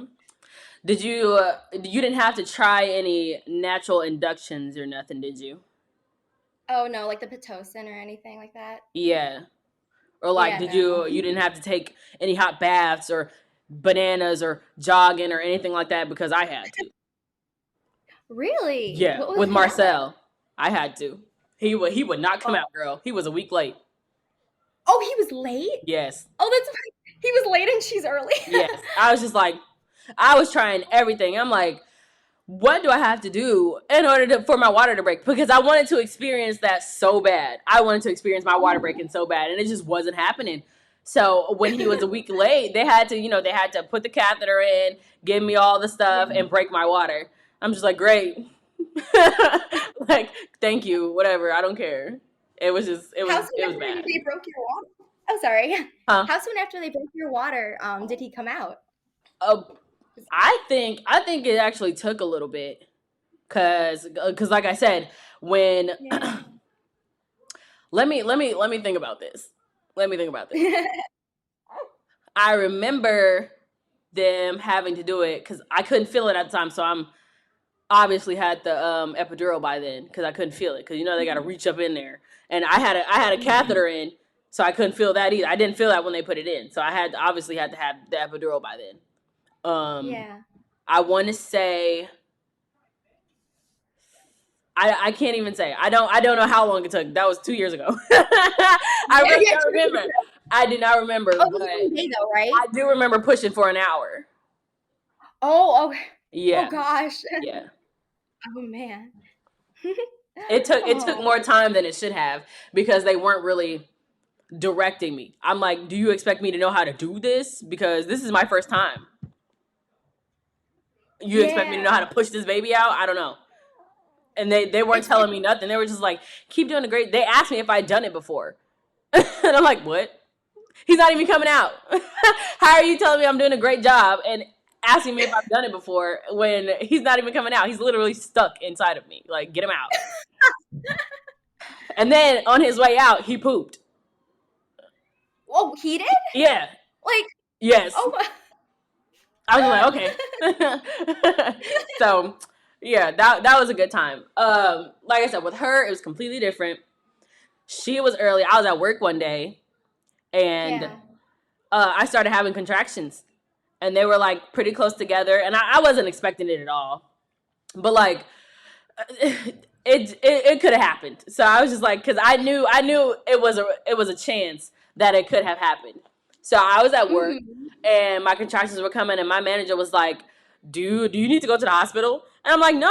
Speaker 1: Did you you didn't have to try any natural inductions or nothing, did you?
Speaker 2: Oh no, like the pitocin or anything like that.
Speaker 1: Yeah. Or like
Speaker 2: Yeah,
Speaker 1: did
Speaker 2: no.
Speaker 1: you didn't have to take any hot baths or bananas or jogging or anything like that because I had to.
Speaker 2: Really?
Speaker 1: Yeah,
Speaker 2: What was
Speaker 1: with
Speaker 2: that?
Speaker 1: Marcel, I had to. He would not come
Speaker 2: Oh,
Speaker 1: out, girl. He was a week late.
Speaker 2: oh, he was late.
Speaker 1: Yes.
Speaker 2: Oh, that's right. He was late and she's early.
Speaker 1: Yes. I was just like I was trying everything. I'm like, what do I have to do in order for my water to break? Because I wanted to experience that so bad. I wanted to experience my water breaking so bad, and it just wasn't happening. So when he was a week late, they had to, they had to put the catheter in, give me all the stuff, and break my water. I'm just like, great, like, thank you, whatever. I don't care. It was just,
Speaker 2: How soon
Speaker 1: it was
Speaker 2: after
Speaker 1: bad.
Speaker 2: they broke your water? Oh, sorry.
Speaker 1: Huh?
Speaker 2: How soon after they broke your water did he come out?
Speaker 1: Uh, I think it actually took a little bit, cause like I said, when
Speaker 2: Yeah.
Speaker 1: let me think about this. Let me think about this. I remember them having to do it because I couldn't feel it at the time, so I'm obviously had the epidural by then because I couldn't feel it because they got to reach up in there, and I had a catheter in, so I couldn't feel that either. I didn't feel that when they put it in, so I had obviously had to have the epidural by then.
Speaker 2: Yeah.
Speaker 1: I want to say I can't even say. I don't know how long it took. That was 2 years ago. I
Speaker 2: Yeah,
Speaker 1: really
Speaker 2: yeah.
Speaker 1: don't remember. I do not remember,
Speaker 2: Oh, it
Speaker 1: but
Speaker 2: was one day though, right?
Speaker 1: I do remember pushing for an hour.
Speaker 2: Oh, oh, oh
Speaker 1: Yeah,
Speaker 2: gosh.
Speaker 1: yeah.
Speaker 2: Oh man.
Speaker 1: It took
Speaker 2: Oh,
Speaker 1: more time than it should have because they weren't really directing me. I'm like, do you expect me to know how to do this? Because this is my first time. You expect me to know how to
Speaker 2: yeah.
Speaker 1: push this baby out? I don't know. And they weren't
Speaker 2: It's
Speaker 1: telling me nothing. They were just like, keep doing the great. They asked me if I'd done it before. And I'm like, what? He's not even coming out. How are you telling me I'm doing a great job and asking me if I've done it before when he's not even coming out? He's literally stuck inside of me. Like, get him out. And then on his way out, he pooped.
Speaker 2: oh, he did?
Speaker 1: Yeah.
Speaker 2: Like,
Speaker 1: Yes.
Speaker 2: oh
Speaker 1: I was like, okay. So Yeah, that was a good time. Like I said, with her, it was completely different. She was early. I was at work one day, and
Speaker 2: Yeah.
Speaker 1: I started having contractions, and they were like pretty close together, and I wasn't expecting it at all. But like, it could have happened. So I was just like, because I knew it was a chance that it could have happened. So I was at work,
Speaker 2: Mm-hmm.
Speaker 1: and my contractions were coming, and my manager was like, do you need to go to the hospital? And I'm like, no,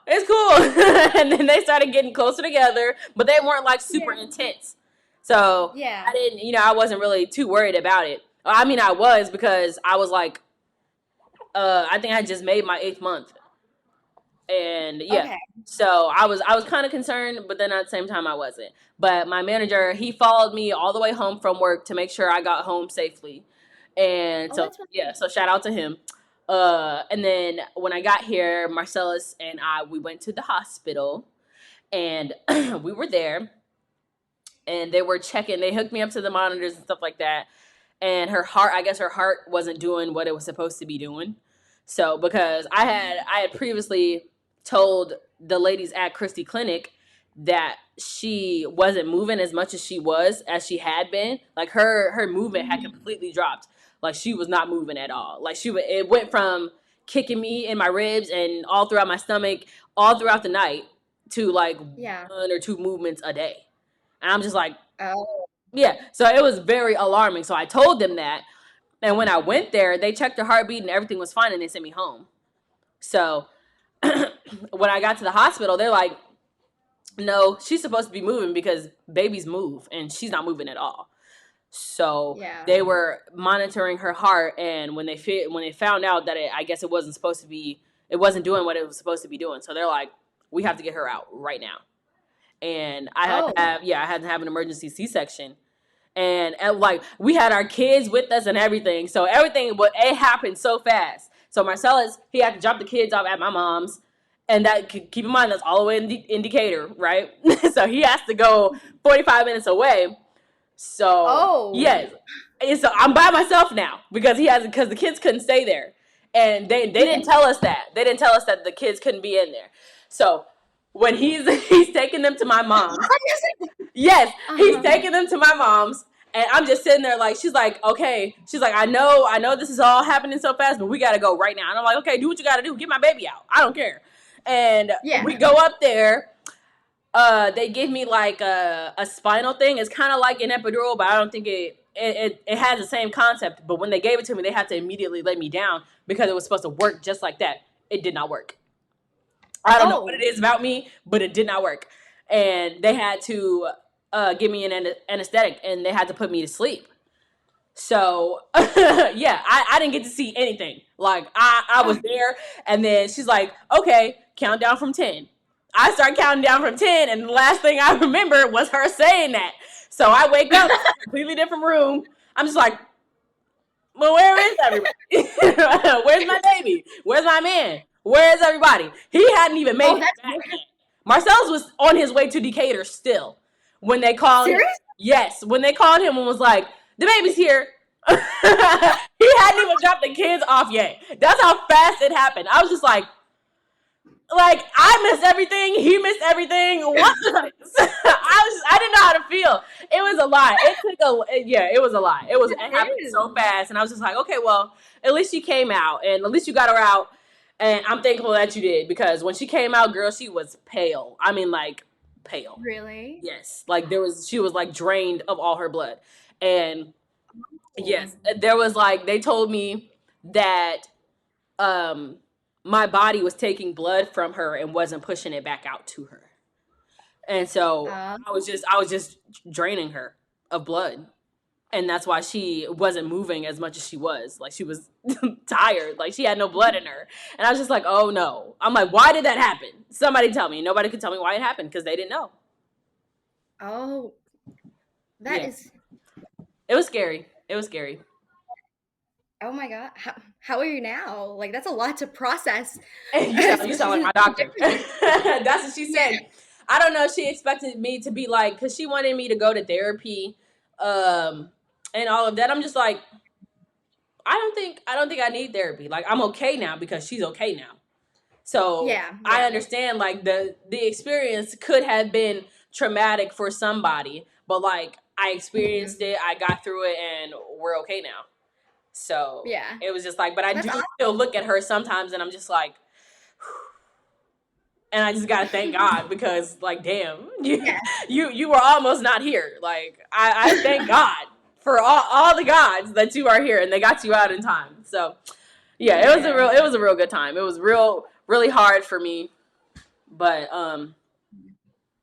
Speaker 1: it's cool. And then they started getting closer together, but they weren't like super
Speaker 2: Yeah.
Speaker 1: intense. So I
Speaker 2: Yeah.
Speaker 1: didn't, I wasn't really too worried about it. I mean, I was, because I was like, I think I just made my 8th month, and yeah,
Speaker 2: Okay.
Speaker 1: so I was kind of concerned, but then at the same time I wasn't. But my manager, he followed me all the way home from work to make sure I got home safely, and
Speaker 2: Oh,
Speaker 1: so
Speaker 2: that's really
Speaker 1: yeah, so shout out to him. And then when I got here, Marcellus and we went to the hospital, and we were there, and they were checking. They hooked me up to the monitors and stuff like that. And her heart, I guess her heart wasn't doing what it was supposed to be doing. So because I had previously told the ladies at Christie Clinic that she wasn't moving as much as she had been. Like her movement had
Speaker 2: Mhm.
Speaker 1: completely dropped. Like she was not moving at all. Like it went from kicking me in my ribs and all throughout my stomach, all throughout the night, to like
Speaker 2: Yeah.
Speaker 1: one or two movements a day. And I'm just like,
Speaker 2: Oh.
Speaker 1: yeah. So it was very alarming. So I told them that. And when I went there, they checked her heartbeat and everything was fine, and they sent me home. So when I got to the hospital, they're like, no, she's supposed to be moving because babies move and she's not moving at all. So
Speaker 2: Yeah.
Speaker 1: they were monitoring her heart, and when they found out that I guess it wasn't supposed to be, it wasn't doing what it was supposed to be doing. So they're like, we have to get her out right now. And
Speaker 2: Oh.
Speaker 1: I had to have an emergency C-section. And like we had our kids with us and everything, so everything, but it happened so fast. So Marcellus, he had to drop the kids off at my mom's, and that, keep in mind, that's all the way in Decatur, right? So he has to go 45 minutes away. So
Speaker 2: Oh.
Speaker 1: yes, and so I'm by myself now because the kids couldn't stay there, and they
Speaker 2: Yeah.
Speaker 1: didn't tell us that. They didn't tell us that the kids couldn't be in there. So when he's taking them to my mom's. Yes, he's
Speaker 2: Uh-huh.
Speaker 1: taking them to my mom's, and I'm just sitting there like, she's like, okay, she's like, I know this is all happening so fast, but we gotta go right now. And I'm like, okay, do what you gotta do, get my baby out. I don't care. And
Speaker 2: Yeah.
Speaker 1: we go up there. They give me like a spinal thing. It's kind of like an epidural, but I don't think it has the same concept. But when they gave it to me, they had to immediately lay me down because it was supposed to work just like that. It did not work. I don't know what it
Speaker 2: Oh.
Speaker 1: is about me, but it did not work. And they had to give me an anesthetic, and they had to put me to sleep. So yeah, I didn't get to see anything. Like I was
Speaker 2: Oh.
Speaker 1: there, and then she's like, okay, count down from 10. I start counting down from 10, and the last thing I remember was her saying that. So I wake up, it's a completely different room. I'm just like, well, where is everybody? Where's my baby? Where's my man? Where is everybody? He hadn't even made
Speaker 2: Oh,
Speaker 1: it
Speaker 2: that's
Speaker 1: back yet. Marcel's was on his way to Decatur still. When they called him,
Speaker 2: serious?
Speaker 1: yes, when they called him and was like, the baby's here. He hadn't even dropped the kids off yet. That's how fast it happened. I was just like I missed everything. He missed everything. What was this? I didn't know how to feel. It was a lot. It was a lot. It
Speaker 2: It
Speaker 1: happened so
Speaker 2: is.
Speaker 1: fast, and I was just like, okay, well, at least she came out, and at least you got her out, and I'm thankful that you did, because when she came out, girl, she was pale. I mean, like, pale.
Speaker 2: Really?
Speaker 1: Yes, like she was like drained of all her blood, and
Speaker 2: Oh.
Speaker 1: yes, there was like they told me that um my body was taking blood from her and wasn't pushing it back out to her. And so
Speaker 2: Um,
Speaker 1: I was just draining her of blood. And that's why she wasn't moving as much as she was. Like she was tired. Like she had no blood in her. And I was just like, oh no. I'm like, why did that happen? Somebody tell me. Nobody could tell me why it happened because they didn't know.
Speaker 2: oh, that
Speaker 1: Yeah.
Speaker 2: is.
Speaker 1: It was scary. It was scary.
Speaker 2: Oh my God. How are you now? Like that's a lot to process,
Speaker 1: You sound
Speaker 2: especially
Speaker 1: like
Speaker 2: since
Speaker 1: my
Speaker 2: it's so
Speaker 1: doctor.
Speaker 2: different.
Speaker 1: That's what she
Speaker 2: Yeah.
Speaker 1: said. I don't know. She expected me to be like, because she wanted me to go to therapy, um, and all of that. I'm just like, I don't think I need therapy. Like I'm okay now because she's okay now. So
Speaker 2: Yeah,
Speaker 1: I
Speaker 2: yeah.
Speaker 1: understand like the experience could have been traumatic for somebody, but like I experienced
Speaker 2: Mhm.
Speaker 1: it, I got through it, and we're okay now. So
Speaker 2: Yeah.
Speaker 1: it was just like, but I
Speaker 2: That's
Speaker 1: do still look at her sometimes, and I'm just like, and I just gotta thank God because like, damn,
Speaker 2: Yeah.
Speaker 1: you were almost not here. Like I thank God for all the gods that you are here, and they got you out in time. So yeah,
Speaker 2: Yeah.
Speaker 1: it was a real good time. It was really hard for me, but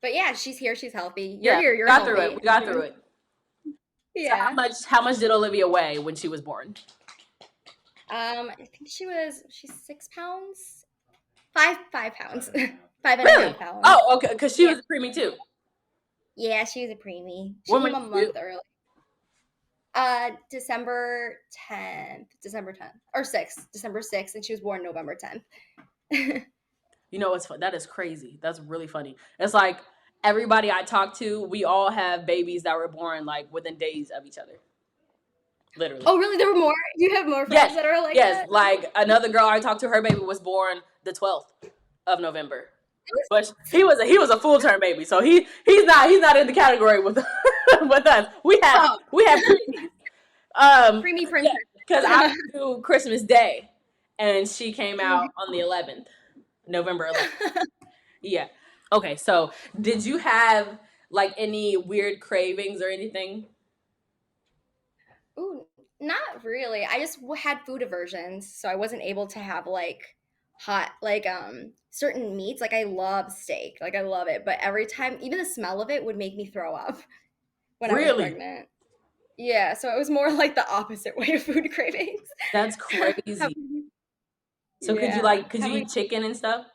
Speaker 2: But yeah, she's here, she's healthy. You're
Speaker 1: yeah,
Speaker 2: here,
Speaker 1: we
Speaker 2: you're
Speaker 1: got through it.
Speaker 2: healthy.
Speaker 1: We got through it. So
Speaker 2: Yeah.
Speaker 1: how much did Olivia weigh when she was born?
Speaker 2: I think she's 6 pounds. 5 pounds. Five and a
Speaker 1: Really?
Speaker 2: half pounds.
Speaker 1: Oh, okay, because she
Speaker 2: Yeah.
Speaker 1: was a preemie too.
Speaker 2: Yeah, she was a preemie. She
Speaker 1: When were
Speaker 2: came a
Speaker 1: you due?
Speaker 2: month early. December 10th. December 10th. Or 6th. December 6th, and she was born November 10th.
Speaker 1: You know what's fun? That is crazy. That's really funny. It's like everybody I talk to, we all have babies that were born like within days of each other. Literally.
Speaker 2: Oh, really? There were more? You have more friends
Speaker 1: Yes,
Speaker 2: that are like
Speaker 1: yes.
Speaker 2: that?
Speaker 1: Like another girl I talked to, her baby was born the 12th of November. But he was a full term baby, so he's not in the category with with us.
Speaker 2: Oh,
Speaker 1: We have preemies.
Speaker 2: preemie
Speaker 1: Yeah,
Speaker 2: princess.
Speaker 1: because I was due Christmas Day, and she came out on the 11th, November 11th. Yeah. Okay, so did you have like any weird cravings or anything?
Speaker 2: Ooh, not really. I just had food aversions, so I wasn't able to have like hot like certain meats. Like I love steak. Like I love it, but every time even the smell of it would make me throw up when I was
Speaker 1: Really?
Speaker 2: pregnant. Yeah, so it was more like the opposite way of food cravings.
Speaker 1: That's
Speaker 2: How
Speaker 1: crazy.
Speaker 2: about you?
Speaker 1: So
Speaker 2: Yeah.
Speaker 1: could
Speaker 2: How
Speaker 1: you
Speaker 2: about
Speaker 1: eat chicken and stuff?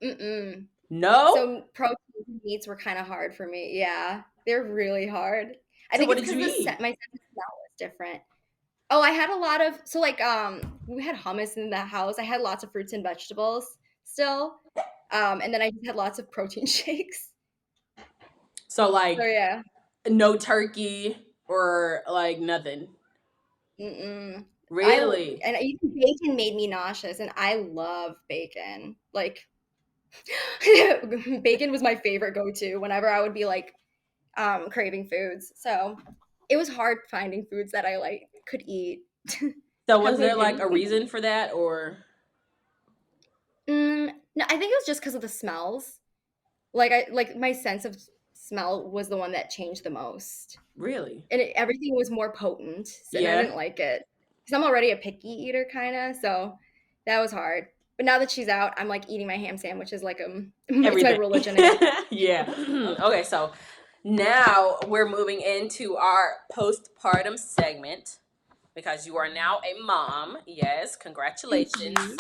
Speaker 2: mm-mm.
Speaker 1: No?
Speaker 2: So protein meats were kind of hard for me. Yeah, they're really hard. I
Speaker 1: So
Speaker 2: think
Speaker 1: what
Speaker 2: it's
Speaker 1: did you
Speaker 2: because
Speaker 1: eat?
Speaker 2: my sense of smell is different. Oh, I had a lot of so like we had hummus in the house. I had lots of fruits and vegetables still. And then I just had lots of protein shakes.
Speaker 1: So
Speaker 2: So
Speaker 1: like
Speaker 2: yeah.
Speaker 1: no turkey or like nothing.
Speaker 2: Mm-mm.
Speaker 1: Really?
Speaker 2: And even bacon made me nauseous and I love bacon. Like bacon was my favorite go-to whenever I would be like craving foods. So it was hard finding foods that I like could eat.
Speaker 1: So
Speaker 2: How
Speaker 1: was
Speaker 2: about
Speaker 1: there like
Speaker 2: you?
Speaker 1: a reason for that or
Speaker 2: No, I think it was just because of the smells. Like I like my sense of smell was the one that changed the most,
Speaker 1: really?
Speaker 2: and everything was more potent, and I
Speaker 1: Yeah.
Speaker 2: didn't like it because I'm already a picky eater, kind of. So that was hard. But now that she's out, I'm like eating my ham sandwiches like it's my
Speaker 1: Everything.
Speaker 2: religion again.
Speaker 1: Yeah. Okay, so now we're moving into our postpartum segment because you are now a mom. Yes,
Speaker 2: Thank
Speaker 1: congratulations.
Speaker 2: you.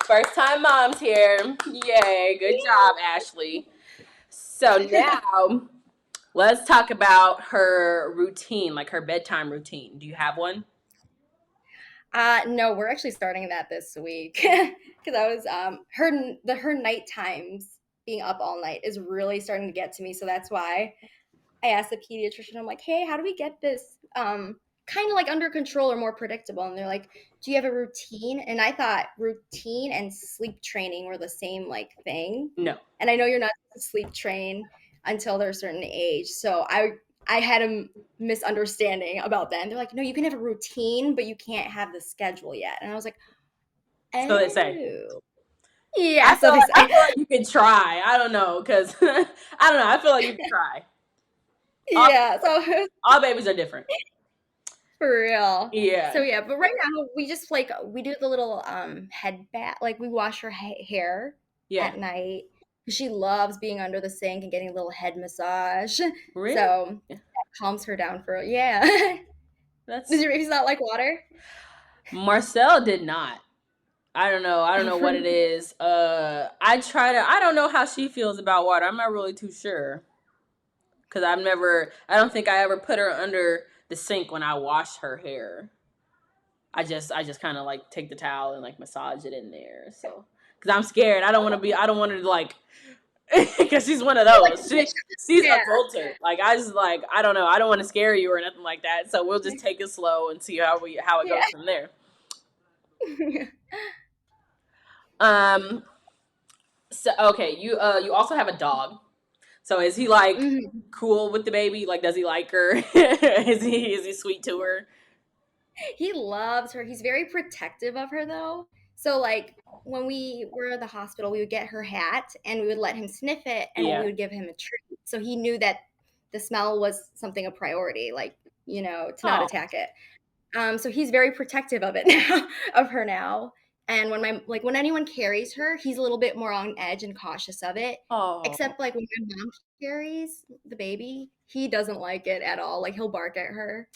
Speaker 1: First time mom's here. Yay, good job, Ashley. So now let's talk about her routine, like her bedtime routine. Do you have one?
Speaker 2: No, we're actually starting that this week because I was her night times being up all night is really starting to get to me. So that's why I asked the pediatrician, I'm like, hey, how do we get this kind of like under control or more predictable? And they're like, do you have a routine? And I thought routine and sleep training were the same like thing.
Speaker 1: No.
Speaker 2: And I know you're not supposed to sleep train until they're a certain age. So I had a misunderstanding about that. And they're like, no, you can have a routine, but you can't have the schedule yet. And I was like,
Speaker 1: So they say.
Speaker 2: oh. Yeah, so they
Speaker 1: I
Speaker 2: say.
Speaker 1: feel like you could try. I don't know, because I don't know. I feel like you could try. All,
Speaker 2: Yeah, so
Speaker 1: all babies are different.
Speaker 2: for real. So
Speaker 1: Yeah.
Speaker 2: yeah, but right now we just like we do the little head bath, like we wash her hair
Speaker 1: Yeah.
Speaker 2: at night. She loves being under the sink and getting a little head massage.
Speaker 1: Really?
Speaker 2: So
Speaker 1: Yeah.
Speaker 2: that calms her down for yeah. Does
Speaker 1: That's
Speaker 2: your baby not like water?
Speaker 1: Marcel did not. I don't know. I don't
Speaker 2: Oh,
Speaker 1: know
Speaker 2: for
Speaker 1: what it is. I don't know how she feels about water. I'm not really too sure. Cause I don't think I ever put her under the sink when I wash her hair. I just kind of like take the towel and like massage it in there. So, cause I'm scared. I don't want her to like, cause she's one of
Speaker 2: like
Speaker 1: those. She's a
Speaker 2: yeah.
Speaker 1: bolter. Like I just like, I don't know. I don't want to scare you or nothing like that. So we'll just take it slow and see how it
Speaker 2: Yeah.
Speaker 1: goes from there. Um. So okay, you also have a dog. So is he like
Speaker 2: Mhm.
Speaker 1: cool with the baby? Like, does he like her? Is he sweet to her?
Speaker 2: He loves her. He's very protective of her though. So like when we were at the hospital, we would get her hat and we would let him sniff it and we
Speaker 1: Yeah.
Speaker 2: would give him a treat. So he knew that the smell was something a priority, like, to not
Speaker 1: Oh.
Speaker 2: attack it. So he's very protective of it now, of her now. And when anyone carries her, he's a little bit more on edge and cautious of it.
Speaker 1: Oh.
Speaker 2: Except like when my mom carries the baby, he doesn't like it at all. Like he'll bark at her.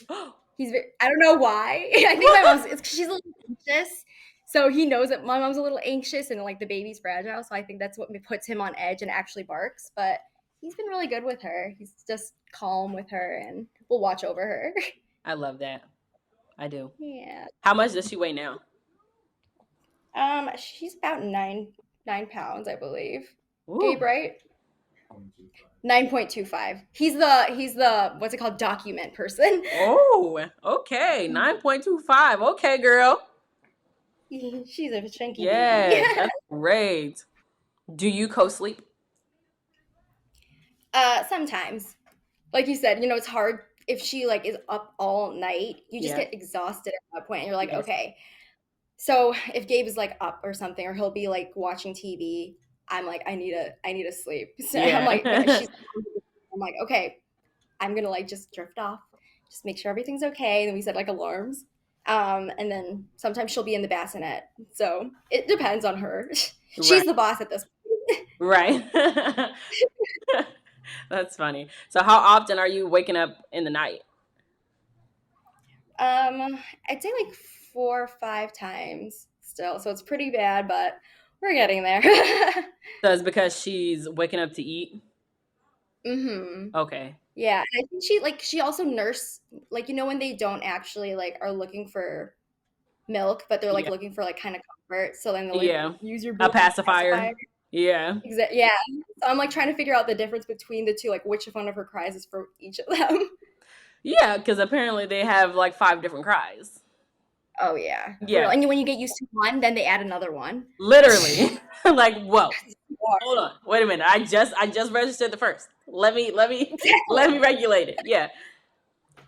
Speaker 2: I don't know why. I think it's because she's a little anxious. So he knows that my mom's a little anxious and like the baby's fragile. So I think that's what puts him on edge and actually barks. But he's been really good with her. He's just calm with her and will watch over her.
Speaker 1: I love that. I do.
Speaker 2: Yeah.
Speaker 1: How much does she weigh now?
Speaker 2: She's about nine pounds, I believe. Gabe,
Speaker 1: Ooh.
Speaker 2: right? 9.25. He's the what's it called, document person.
Speaker 1: Oh, okay. 9.25. Okay, girl.
Speaker 2: She's a chunky baby.
Speaker 1: Yes, that's great. Do you co-sleep?
Speaker 2: Sometimes, like you said, it's hard if she like is up all night. You just
Speaker 1: Yeah.
Speaker 2: get exhausted at that point, and you're like,
Speaker 1: Yes.
Speaker 2: okay. So if Gabe is like up or something, or he'll be like watching TV, I'm like, I need to sleep. So I'm like, but
Speaker 1: Yeah.
Speaker 2: I'm like, okay, I'm gonna like just drift off, just make sure everything's okay. And then we set like alarms. And then sometimes she'll be in the bassinet. So it depends on her.
Speaker 1: Right.
Speaker 2: She's the boss at this
Speaker 1: Right. That's funny. So how often are you waking up in the night?
Speaker 2: I'd say like 4 or 5 times still. So it's pretty bad, but we're getting there.
Speaker 1: So it's because she's waking up to eat?
Speaker 2: hmm
Speaker 1: Okay.
Speaker 2: Yeah, and I think she also nurse, like, when they don't actually like are looking for milk, but they're like
Speaker 1: Yeah.
Speaker 2: looking for like kind of comfort. So then they'll like
Speaker 1: Yeah.
Speaker 2: use your
Speaker 1: A
Speaker 2: boob as a
Speaker 1: pacifier.
Speaker 2: pacifier.
Speaker 1: Yeah.
Speaker 2: Yeah. So I'm like trying to figure out the difference between the two, like which one of her cries is for each of them.
Speaker 1: Yeah, because apparently they have like five different cries.
Speaker 2: Oh yeah, for real.
Speaker 1: Yeah.
Speaker 2: And when you get used to one, then they add another one.
Speaker 1: Literally. Like, whoa. Hold on. Wait a minute. I just registered the first. Let me
Speaker 2: Exactly.
Speaker 1: regulate it. Yeah.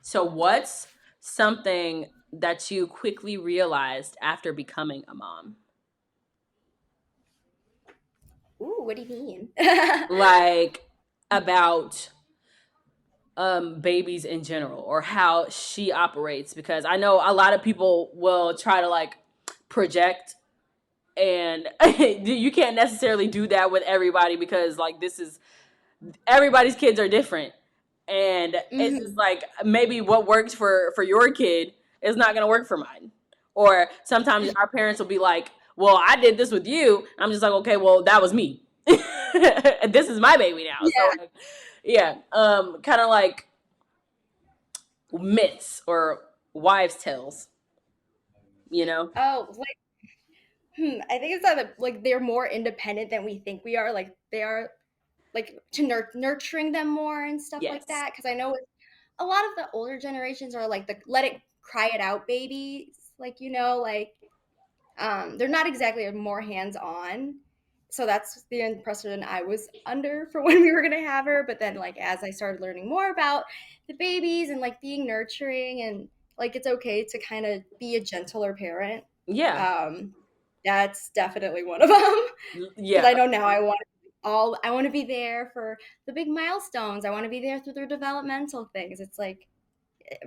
Speaker 1: So what's something that you quickly realized after becoming a mom?
Speaker 2: Ooh, what do you mean?
Speaker 1: Like about babies in general or how she operates, because I know a lot of people will try to like project, and you can't necessarily do that with everybody because like this is everybody's kids are different, and it's just
Speaker 2: hmm
Speaker 1: like maybe what works for your kid is not going to work for mine. Or sometimes our parents will be like, well, I did this with you, and I'm just like, okay, well, that was me. This is my baby now. So
Speaker 2: Yeah.
Speaker 1: like, yeah, kind of like myths or wives tales, you know.
Speaker 2: Oh, like I think it's that like they're more independent than we think we are. Like they are like to nurturing them more and stuff like
Speaker 1: Yes.
Speaker 2: that. Because I know a lot of the older generations are like the let it cry it out babies. Like like they're not exactly more hands on. So that's the impression I was under for when we were gonna have her. But then like as I started learning more about the babies and like being nurturing and like it's okay to kind of be a gentler parent.
Speaker 1: Yeah.
Speaker 2: Um, that's definitely one of them. Because
Speaker 1: Yeah.
Speaker 2: I know now I want to be there for the big milestones. I want to be there through their developmental things. It's like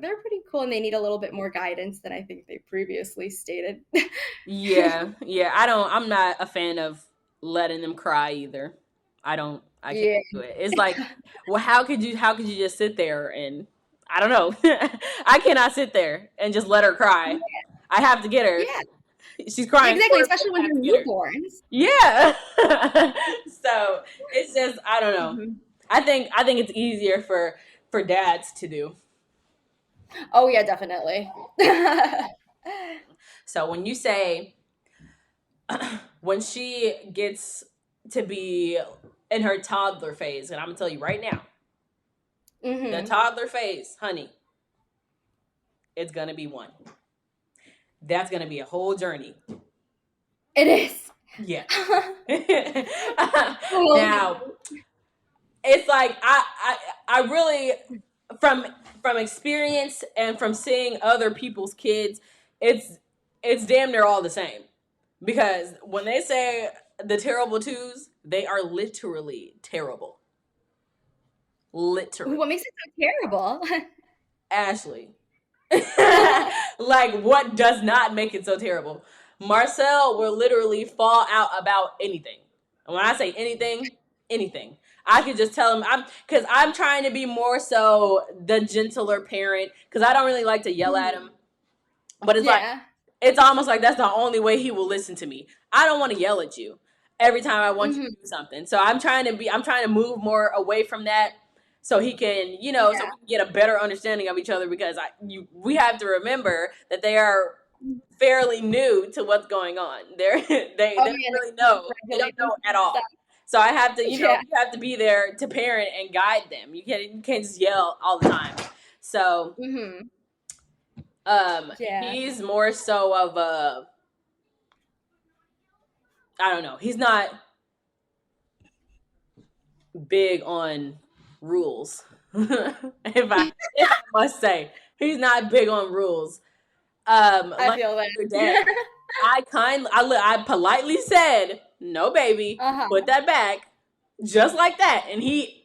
Speaker 2: they're pretty cool and they need a little bit more guidance than I think they previously stated.
Speaker 1: Yeah. Yeah. I'm not a fan of letting them cry either. I can't
Speaker 2: Yeah.
Speaker 1: do it. It's like, well, how could you just sit there and I don't know. I cannot sit there and just let her cry. I have to get her.
Speaker 2: Yeah,
Speaker 1: She's crying
Speaker 2: exactly,
Speaker 1: for me.
Speaker 2: especially
Speaker 1: I
Speaker 2: when
Speaker 1: have
Speaker 2: they're
Speaker 1: to get her.
Speaker 2: newborns.
Speaker 1: Yeah. So it's just I don't know.
Speaker 2: Mhm.
Speaker 1: I think it's easier for dads to do.
Speaker 2: Oh yeah, definitely.
Speaker 1: So when you say when she gets to be in her toddler phase, and I'm gonna tell you right now, the
Speaker 2: hmm
Speaker 1: toddler phase, honey, it's gonna be one. That's gonna be a whole journey.
Speaker 2: It is.
Speaker 1: Yeah.
Speaker 2: Oh,
Speaker 1: Now, it's like I really from from experience and from seeing other people's kids, it's damn near all the same. Because when they say the terrible twos, they are literally terrible. Literally.
Speaker 2: what makes it so terrible?
Speaker 1: Ashley. Like, what does not make it so terrible? Marcel will literally fall out about anything. And when I say anything, anything. I could just tell him because I'm trying to be more so the gentler parent because I don't really like to yell at him. But it's like
Speaker 2: Yeah.
Speaker 1: it's almost like that's the only way he will listen to me. I don't want to yell at you every time I want you to
Speaker 2: Hmm.
Speaker 1: do something. So I'm trying to move more away from that so he can, so
Speaker 2: Yeah.
Speaker 1: we can get a better understanding of each other because we have to remember that they are fairly new to what's going on. They
Speaker 2: Oh
Speaker 1: don't
Speaker 2: yeah,
Speaker 1: really
Speaker 2: no,
Speaker 1: know. They don't
Speaker 2: regulate
Speaker 1: know at
Speaker 2: themselves.
Speaker 1: all. So I have to,
Speaker 2: Yeah.
Speaker 1: you have to be there to parent and guide them. You can't just yell all the time. So
Speaker 2: Hmm. Yeah.
Speaker 1: he's more so of a I don't know. He's not big on rules. If I must say, he's not big on rules.
Speaker 2: I
Speaker 1: Like
Speaker 2: feel
Speaker 1: the other day,
Speaker 2: that.
Speaker 1: I politely said, "No, baby,
Speaker 2: Uh-huh.
Speaker 1: put that back," just like that, and he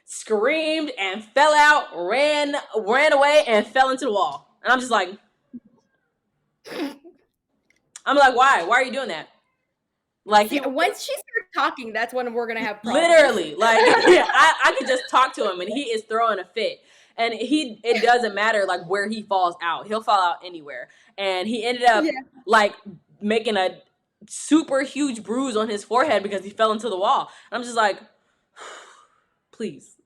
Speaker 1: screamed and fell out, ran away, and fell into the wall. And I'm like, why? Why are you doing that? Like
Speaker 2: See,
Speaker 1: he
Speaker 2: once she starts talking, that's when we're gonna have problems.
Speaker 1: literally, like I could just talk to him and he is throwing a fit. And it doesn't matter like where he falls out. He'll fall out anywhere. And he ended up
Speaker 2: Yeah.
Speaker 1: like making a super huge bruise on his forehead because he fell into the wall. And I'm just like, please.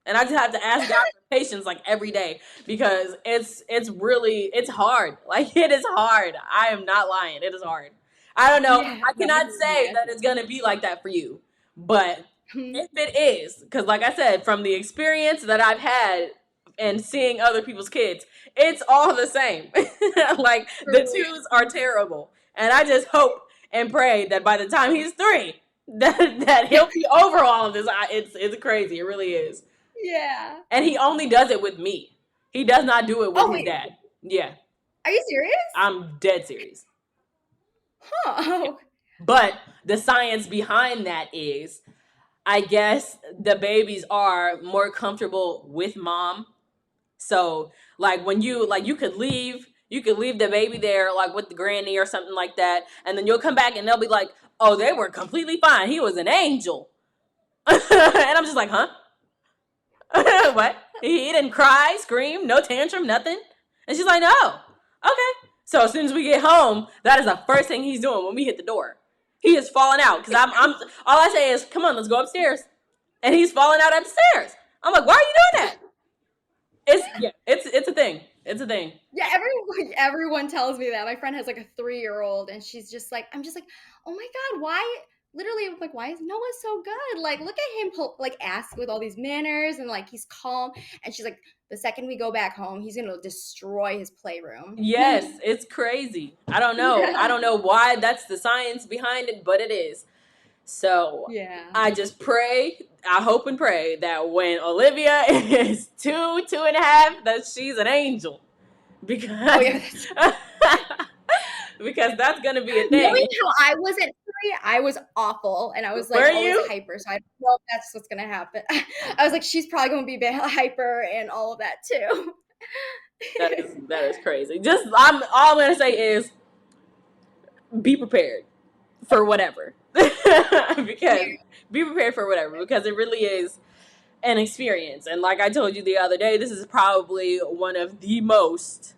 Speaker 1: And I just have to ask God for patience like every day because it's hard. Like it is hard. I am not lying. It is hard. I don't know.
Speaker 2: Yeah.
Speaker 1: I
Speaker 2: No, I
Speaker 1: cannot
Speaker 2: can
Speaker 1: say that it's gonna be like that for you, but
Speaker 2: imagine.
Speaker 1: if it is, because like I said, from the experience that I've had and seeing other people's kids, it's all the same. Like
Speaker 2: For
Speaker 1: the
Speaker 2: real.
Speaker 1: twos are terrible, and I just hope and pray that by the time he's three, that he'll be over all of this. It's crazy. It really is.
Speaker 2: Yeah.
Speaker 1: And he only does it with me. He does not do it with
Speaker 2: Oh
Speaker 1: his
Speaker 2: wait,
Speaker 1: dad. Yeah,
Speaker 2: are you serious?
Speaker 1: I'm dead serious. Yeah.
Speaker 2: Huh.
Speaker 1: But the science behind that is, I guess the babies are more comfortable with mom. So like when you could leave the baby there like with the granny or something like that, and then you'll come back and they'll be like, "Oh, they were completely fine. He was an angel." And I'm just like, "Huh? What? He didn't cry, scream, no tantrum, nothing?" And she's like, "No." Okay. So as soon as we get home, that is the first thing he's doing when we hit the door. He is falling out because I'm all I say is, "Come on, let's go upstairs," and he's falling out upstairs. I'm like, "Why are you doing that?" It's a thing. It's a thing.
Speaker 2: Yeah, everyone tells me that. My friend has like a 3-year-old, and she's just like, I'm just like, oh my god, why? Literally, I'm like, why is Noah so good? Like, look at him, like ask with all these manners, and like he's calm. And she's like, the second we go back home, he's gonna destroy his playroom.
Speaker 1: Yes, it's crazy. I don't know. I
Speaker 2: Yeah,
Speaker 1: don't know why that's the science behind it, but it is. So
Speaker 2: yeah.
Speaker 1: I just pray, I hope and pray that when Olivia is 2.5, that she's an angel.
Speaker 2: Oh
Speaker 1: Because
Speaker 2: yeah.
Speaker 1: because that's gonna be a thing.
Speaker 2: Knowing how I was at 3, I was awful, and I was like
Speaker 1: Were
Speaker 2: always
Speaker 1: you?
Speaker 2: hyper. So I don't know if that's what's gonna happen. I was like, she's probably gonna be hyper and all of that too.
Speaker 1: That is crazy. Just I'm all I'm gonna say is be prepared for whatever. Because be prepared for whatever because it really is an experience. And like I told you the other day, this is probably one of the most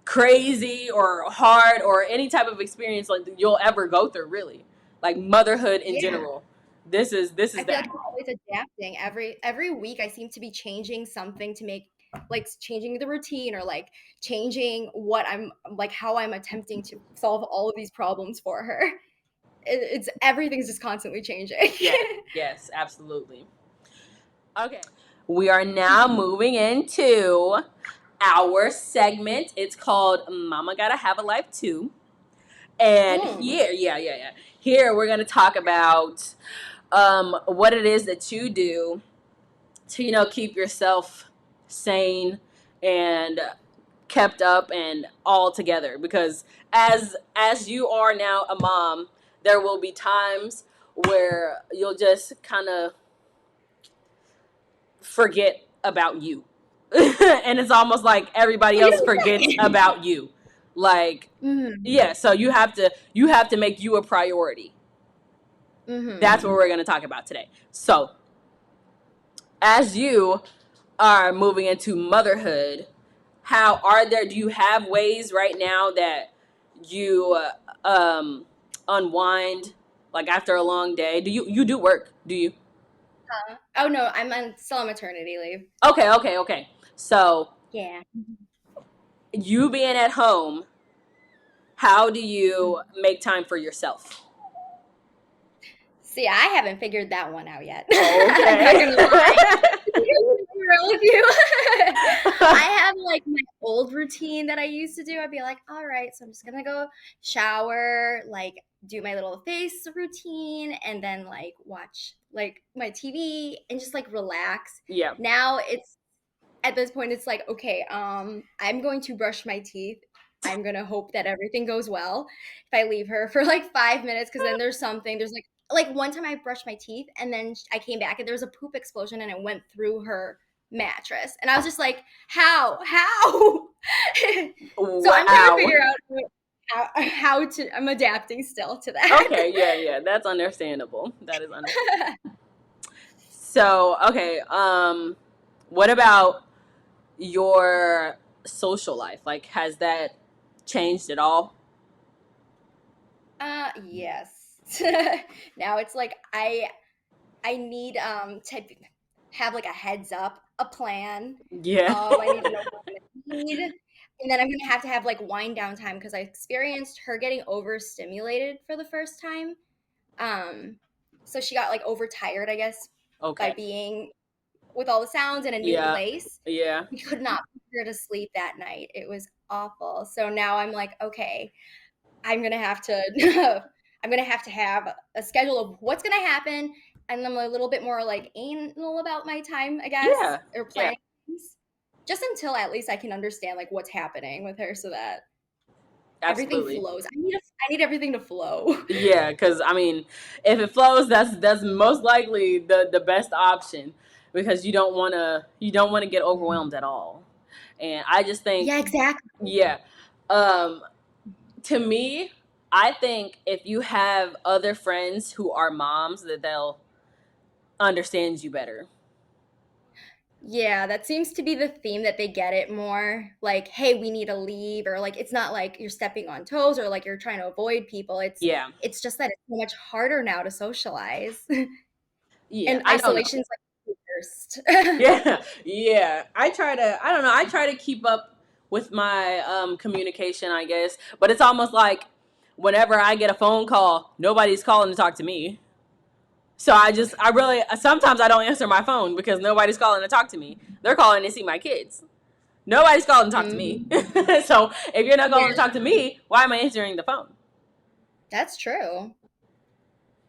Speaker 1: crazy or hard or any type of experience like you'll ever go through, really. Like motherhood in
Speaker 2: Yeah.
Speaker 1: general. This is
Speaker 2: I feel like
Speaker 1: that.
Speaker 2: I'm always adapting. Every week I seem to be changing something to make, like, changing the routine, or like changing what I'm like, how I'm attempting to solve all of these problems for her. It's everything's just constantly changing.
Speaker 1: Yes, yes, absolutely. Okay. We are now moving into our segment. It's called Mama Gotta Have a Life Too. And
Speaker 2: Mm.
Speaker 1: here, yeah. Here we're gonna talk about what it is that you do to, keep yourself sane and kept up and all together. Because as you are now a mom, there will be times where you'll just kind of forget about you. And it's almost like everybody
Speaker 2: Oh, you
Speaker 1: else
Speaker 2: don't
Speaker 1: forgets
Speaker 2: say.
Speaker 1: about you. Like,
Speaker 2: Mm-hmm.
Speaker 1: yeah, so you have to make you a priority. That's what
Speaker 2: Mm-hmm.
Speaker 1: we're going to talk about today. So, as you are moving into motherhood, do you have ways right now that you unwind, like after a long day? Do you do work? Do you?
Speaker 2: Oh no, still on maternity leave.
Speaker 1: Okay. So,
Speaker 2: Yeah.
Speaker 1: you being at home, how do you make time for yourself?
Speaker 2: See, I haven't figured that one out yet. I'm not
Speaker 1: Okay.
Speaker 2: gonna lie. To be real with you, I have like my old routine that I used to do. I'd be like, all right, so I'm just gonna go shower, like do my little face routine, and then like watch like my TV and just like relax.
Speaker 1: Yeah.
Speaker 2: Now it's at this point it's like, okay, I'm going to brush my teeth. I'm gonna hope that everything goes well if I leave her for like 5 minutes, because then there's like one time I brushed my teeth and then I came back and there was a poop explosion and it went through her mattress and I was just like, how so I'm trying to
Speaker 1: Wow.
Speaker 2: figure out how to, I'm adapting still to that.
Speaker 1: Okay, yeah. That's understandable. That is understandable. So, okay, what about your social life? Like, has that changed at all?
Speaker 2: Yes. Now it's like I need to have like a heads up, a plan.
Speaker 1: Yeah.
Speaker 2: I need to know what I'm gonna need. And then I'm gonna have to have like wind down time because I experienced her getting overstimulated for the first time. Um, so she got like overtired, I guess, by
Speaker 1: Okay.
Speaker 2: being with all the sounds in a new
Speaker 1: Yeah.
Speaker 2: place.
Speaker 1: Yeah.
Speaker 2: We could not put her to sleep that night. It was awful. So now I'm like, okay, I'm gonna have to I'm gonna have a schedule of what's gonna happen, and I'm a little bit more like anal about my time, I guess,
Speaker 1: Yeah.
Speaker 2: or
Speaker 1: Yeah.
Speaker 2: planning things, just until at least I can understand like what's happening with her, so that everything
Speaker 1: Absolutely.
Speaker 2: flows. I need everything to flow.
Speaker 1: Yeah, because I mean, if it flows, that's most likely the best option, because you don't want to get overwhelmed at all. And I just think,
Speaker 2: Yeah, exactly.
Speaker 1: yeah, um, to me, I think if you have other friends who are moms, that they'll understand you better.
Speaker 2: Yeah, that seems to be the theme that they get it more. Like, hey, we need to leave, or like it's not like you're stepping on toes or like you're trying to avoid people.
Speaker 1: Yeah,
Speaker 2: It's just that it's so much harder now to socialize.
Speaker 1: yeah,
Speaker 2: And
Speaker 1: I don't know.
Speaker 2: isolation's like the worst.
Speaker 1: Yeah, yeah. I don't know. I try to keep up with my communication, I guess, but it's almost like whenever I get a phone call, nobody's calling to talk to me. So I really, sometimes I don't answer my phone because nobody's calling to talk to me. They're calling to see my kids. Nobody's calling to talk to me.
Speaker 2: Mhm.
Speaker 1: So if you're not calling to talk
Speaker 2: Yeah,
Speaker 1: to me, why am I answering the phone?
Speaker 2: that's true.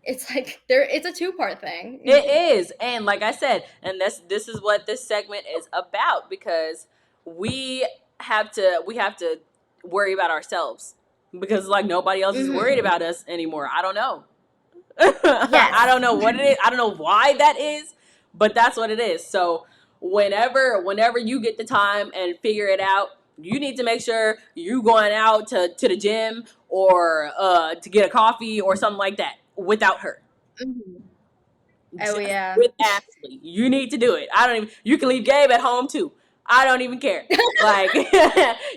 Speaker 2: It's like it's a two-part thing.
Speaker 1: It is. And like I said, and this is what this segment is about, because we we have to worry about ourselves, because like nobody else is worried
Speaker 2: Hmm.
Speaker 1: about us anymore. I don't know.
Speaker 2: Yes.
Speaker 1: I don't know what it is. I don't know why that is, but that's what it is. So whenever you get the time and figure it out, you need to make sure you going out to the gym, or to get a coffee or something like that without her.
Speaker 2: Mhm. Oh
Speaker 1: Just
Speaker 2: yeah.
Speaker 1: with Ashley. You need to do it. I don't even you can leave Gabe at home too. I don't even care. Like,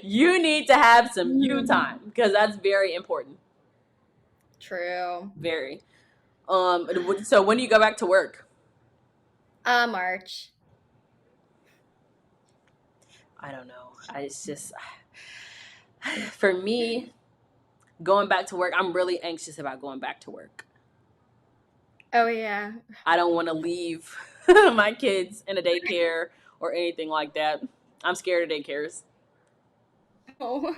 Speaker 1: you need to have some you
Speaker 2: Mhm.
Speaker 1: time, because that's very important.
Speaker 2: True.
Speaker 1: Very. So when do you go back to work?
Speaker 2: March.
Speaker 1: I don't know. It's just for me, going back to work, I'm really anxious about going back to work.
Speaker 2: Oh yeah.
Speaker 1: I don't want to leave my kids in a daycare or anything like that. I'm scared of daycares.
Speaker 2: Oh,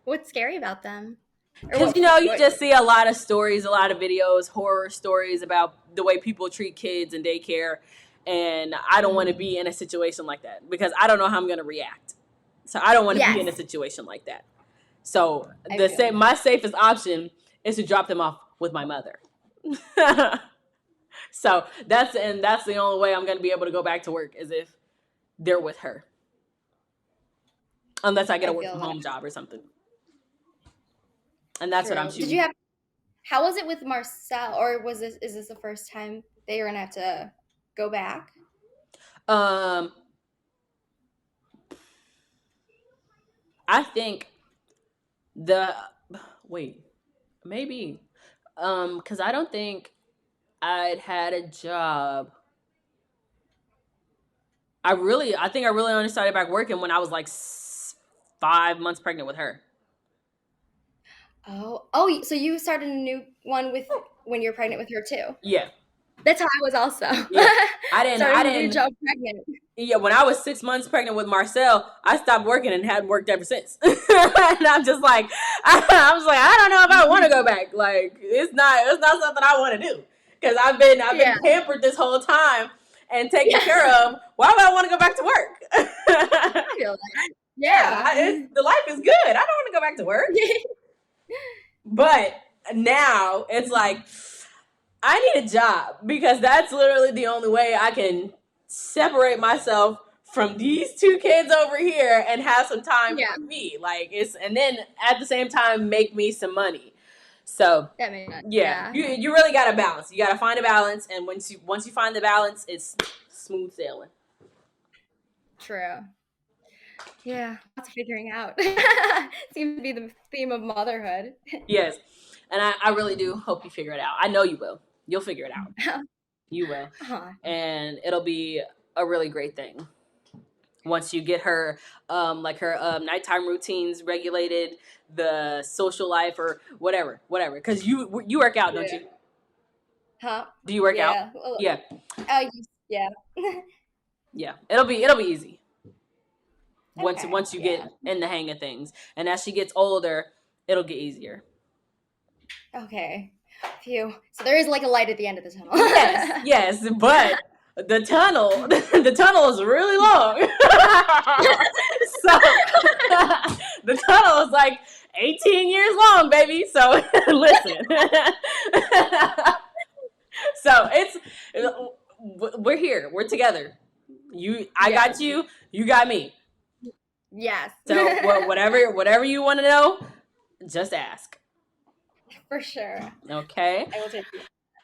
Speaker 2: what's scary about them? Or
Speaker 1: Because,
Speaker 2: what?
Speaker 1: you
Speaker 2: What?
Speaker 1: just see a lot of stories, a lot of videos, horror stories about the way people treat kids in daycare. And I don't want to be in a situation like that because I don't know how I'm going to react. So I don't want to be in a
Speaker 2: Yes,
Speaker 1: situation like that. So
Speaker 2: I feel you.
Speaker 1: my safest option is to drop them off with my mother. So that's the only way I'm going to be able to go back to work is if they're with her, unless I get a
Speaker 2: I
Speaker 1: work
Speaker 2: feel
Speaker 1: from
Speaker 2: that.
Speaker 1: home job or something. And that's what I'm
Speaker 2: True. Did you
Speaker 1: shooting.
Speaker 2: have? How was it with Marcel? Or was this? Is this the first time that you're gonna have to go back?
Speaker 1: Um, I think the wait, maybe because I don't think I'd had a job. I think I really only started back working when I was like 5 months pregnant with her.
Speaker 2: Oh. So you started a new one with when you're pregnant with her too.
Speaker 1: Yeah,
Speaker 2: That's how I was also.
Speaker 1: yeah. I
Speaker 2: Starting a new
Speaker 1: didn't.
Speaker 2: job pregnant.
Speaker 1: Yeah, when I was 6 months pregnant with Marcel, I stopped working and hadn't worked ever since. And I'm just like, I was like, I don't know if I want to go back. Like, it's not something I want to do because I've been
Speaker 2: Yeah,
Speaker 1: pampered this whole time and taken care
Speaker 2: yeah.
Speaker 1: of. Why would I want to go back to work?
Speaker 2: I feel that.
Speaker 1: Yeah,
Speaker 2: Yeah.
Speaker 1: the life is good. I don't want to go back to work. But now it's like I need a job because that's literally the only way I can separate myself from these two kids over here and have some time
Speaker 2: Yeah,
Speaker 1: for me. Like it's and then at the same time make me some money. So
Speaker 2: that makes sense.
Speaker 1: yeah,
Speaker 2: Yeah,
Speaker 1: you really gotta balance. You gotta find a balance, and once you find the balance, it's smooth sailing.
Speaker 2: true. Yeah, lots of figuring out. Seems to be the theme of motherhood.
Speaker 1: Yes, and I really do hope you figure it out. I know you will. You'll figure it out. You will,
Speaker 2: Aw,
Speaker 1: and it'll be a really great thing once you get her like her nighttime routines regulated, the social life or whatever, because you work out, don't
Speaker 2: yeah.
Speaker 1: you?
Speaker 2: Huh?
Speaker 1: Do you work out?
Speaker 2: Yeah. Well,
Speaker 1: Yeah,
Speaker 2: yeah.
Speaker 1: yeah, it'll be easy
Speaker 2: Okay.
Speaker 1: once you get
Speaker 2: Yeah.
Speaker 1: in the hang of things, and as she gets older it'll get easier.
Speaker 2: Okay. Phew. So there is like a light at the end of the tunnel.
Speaker 1: Yes, but the tunnel the tunnel is really long. So the tunnel is like 18 years long, baby. So listen. So it's we're here. We're together. I
Speaker 2: Yes.
Speaker 1: got you. You got me.
Speaker 2: Yes.
Speaker 1: So whatever you want to know, just ask.
Speaker 2: For sure.
Speaker 1: Okay.
Speaker 2: I will take you.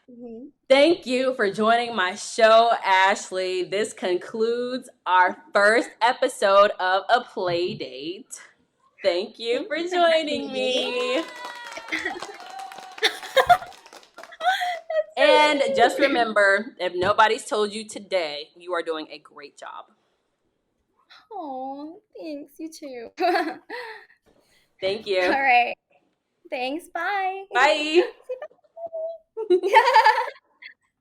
Speaker 2: Mhm.
Speaker 1: Thank you for joining my show, Ashley. This concludes our first episode of A Play Date. Thank you
Speaker 2: Thank
Speaker 1: for
Speaker 2: you for having
Speaker 1: joining
Speaker 2: me.
Speaker 1: me.
Speaker 2: That's
Speaker 1: And just
Speaker 2: so cute.
Speaker 1: remember, if nobody's told you today, you are doing a great job.
Speaker 2: Oh, thanks. You too.
Speaker 1: Thank
Speaker 2: All
Speaker 1: you.
Speaker 2: right. Thanks. Bye.
Speaker 1: Bye.
Speaker 2: Say bye.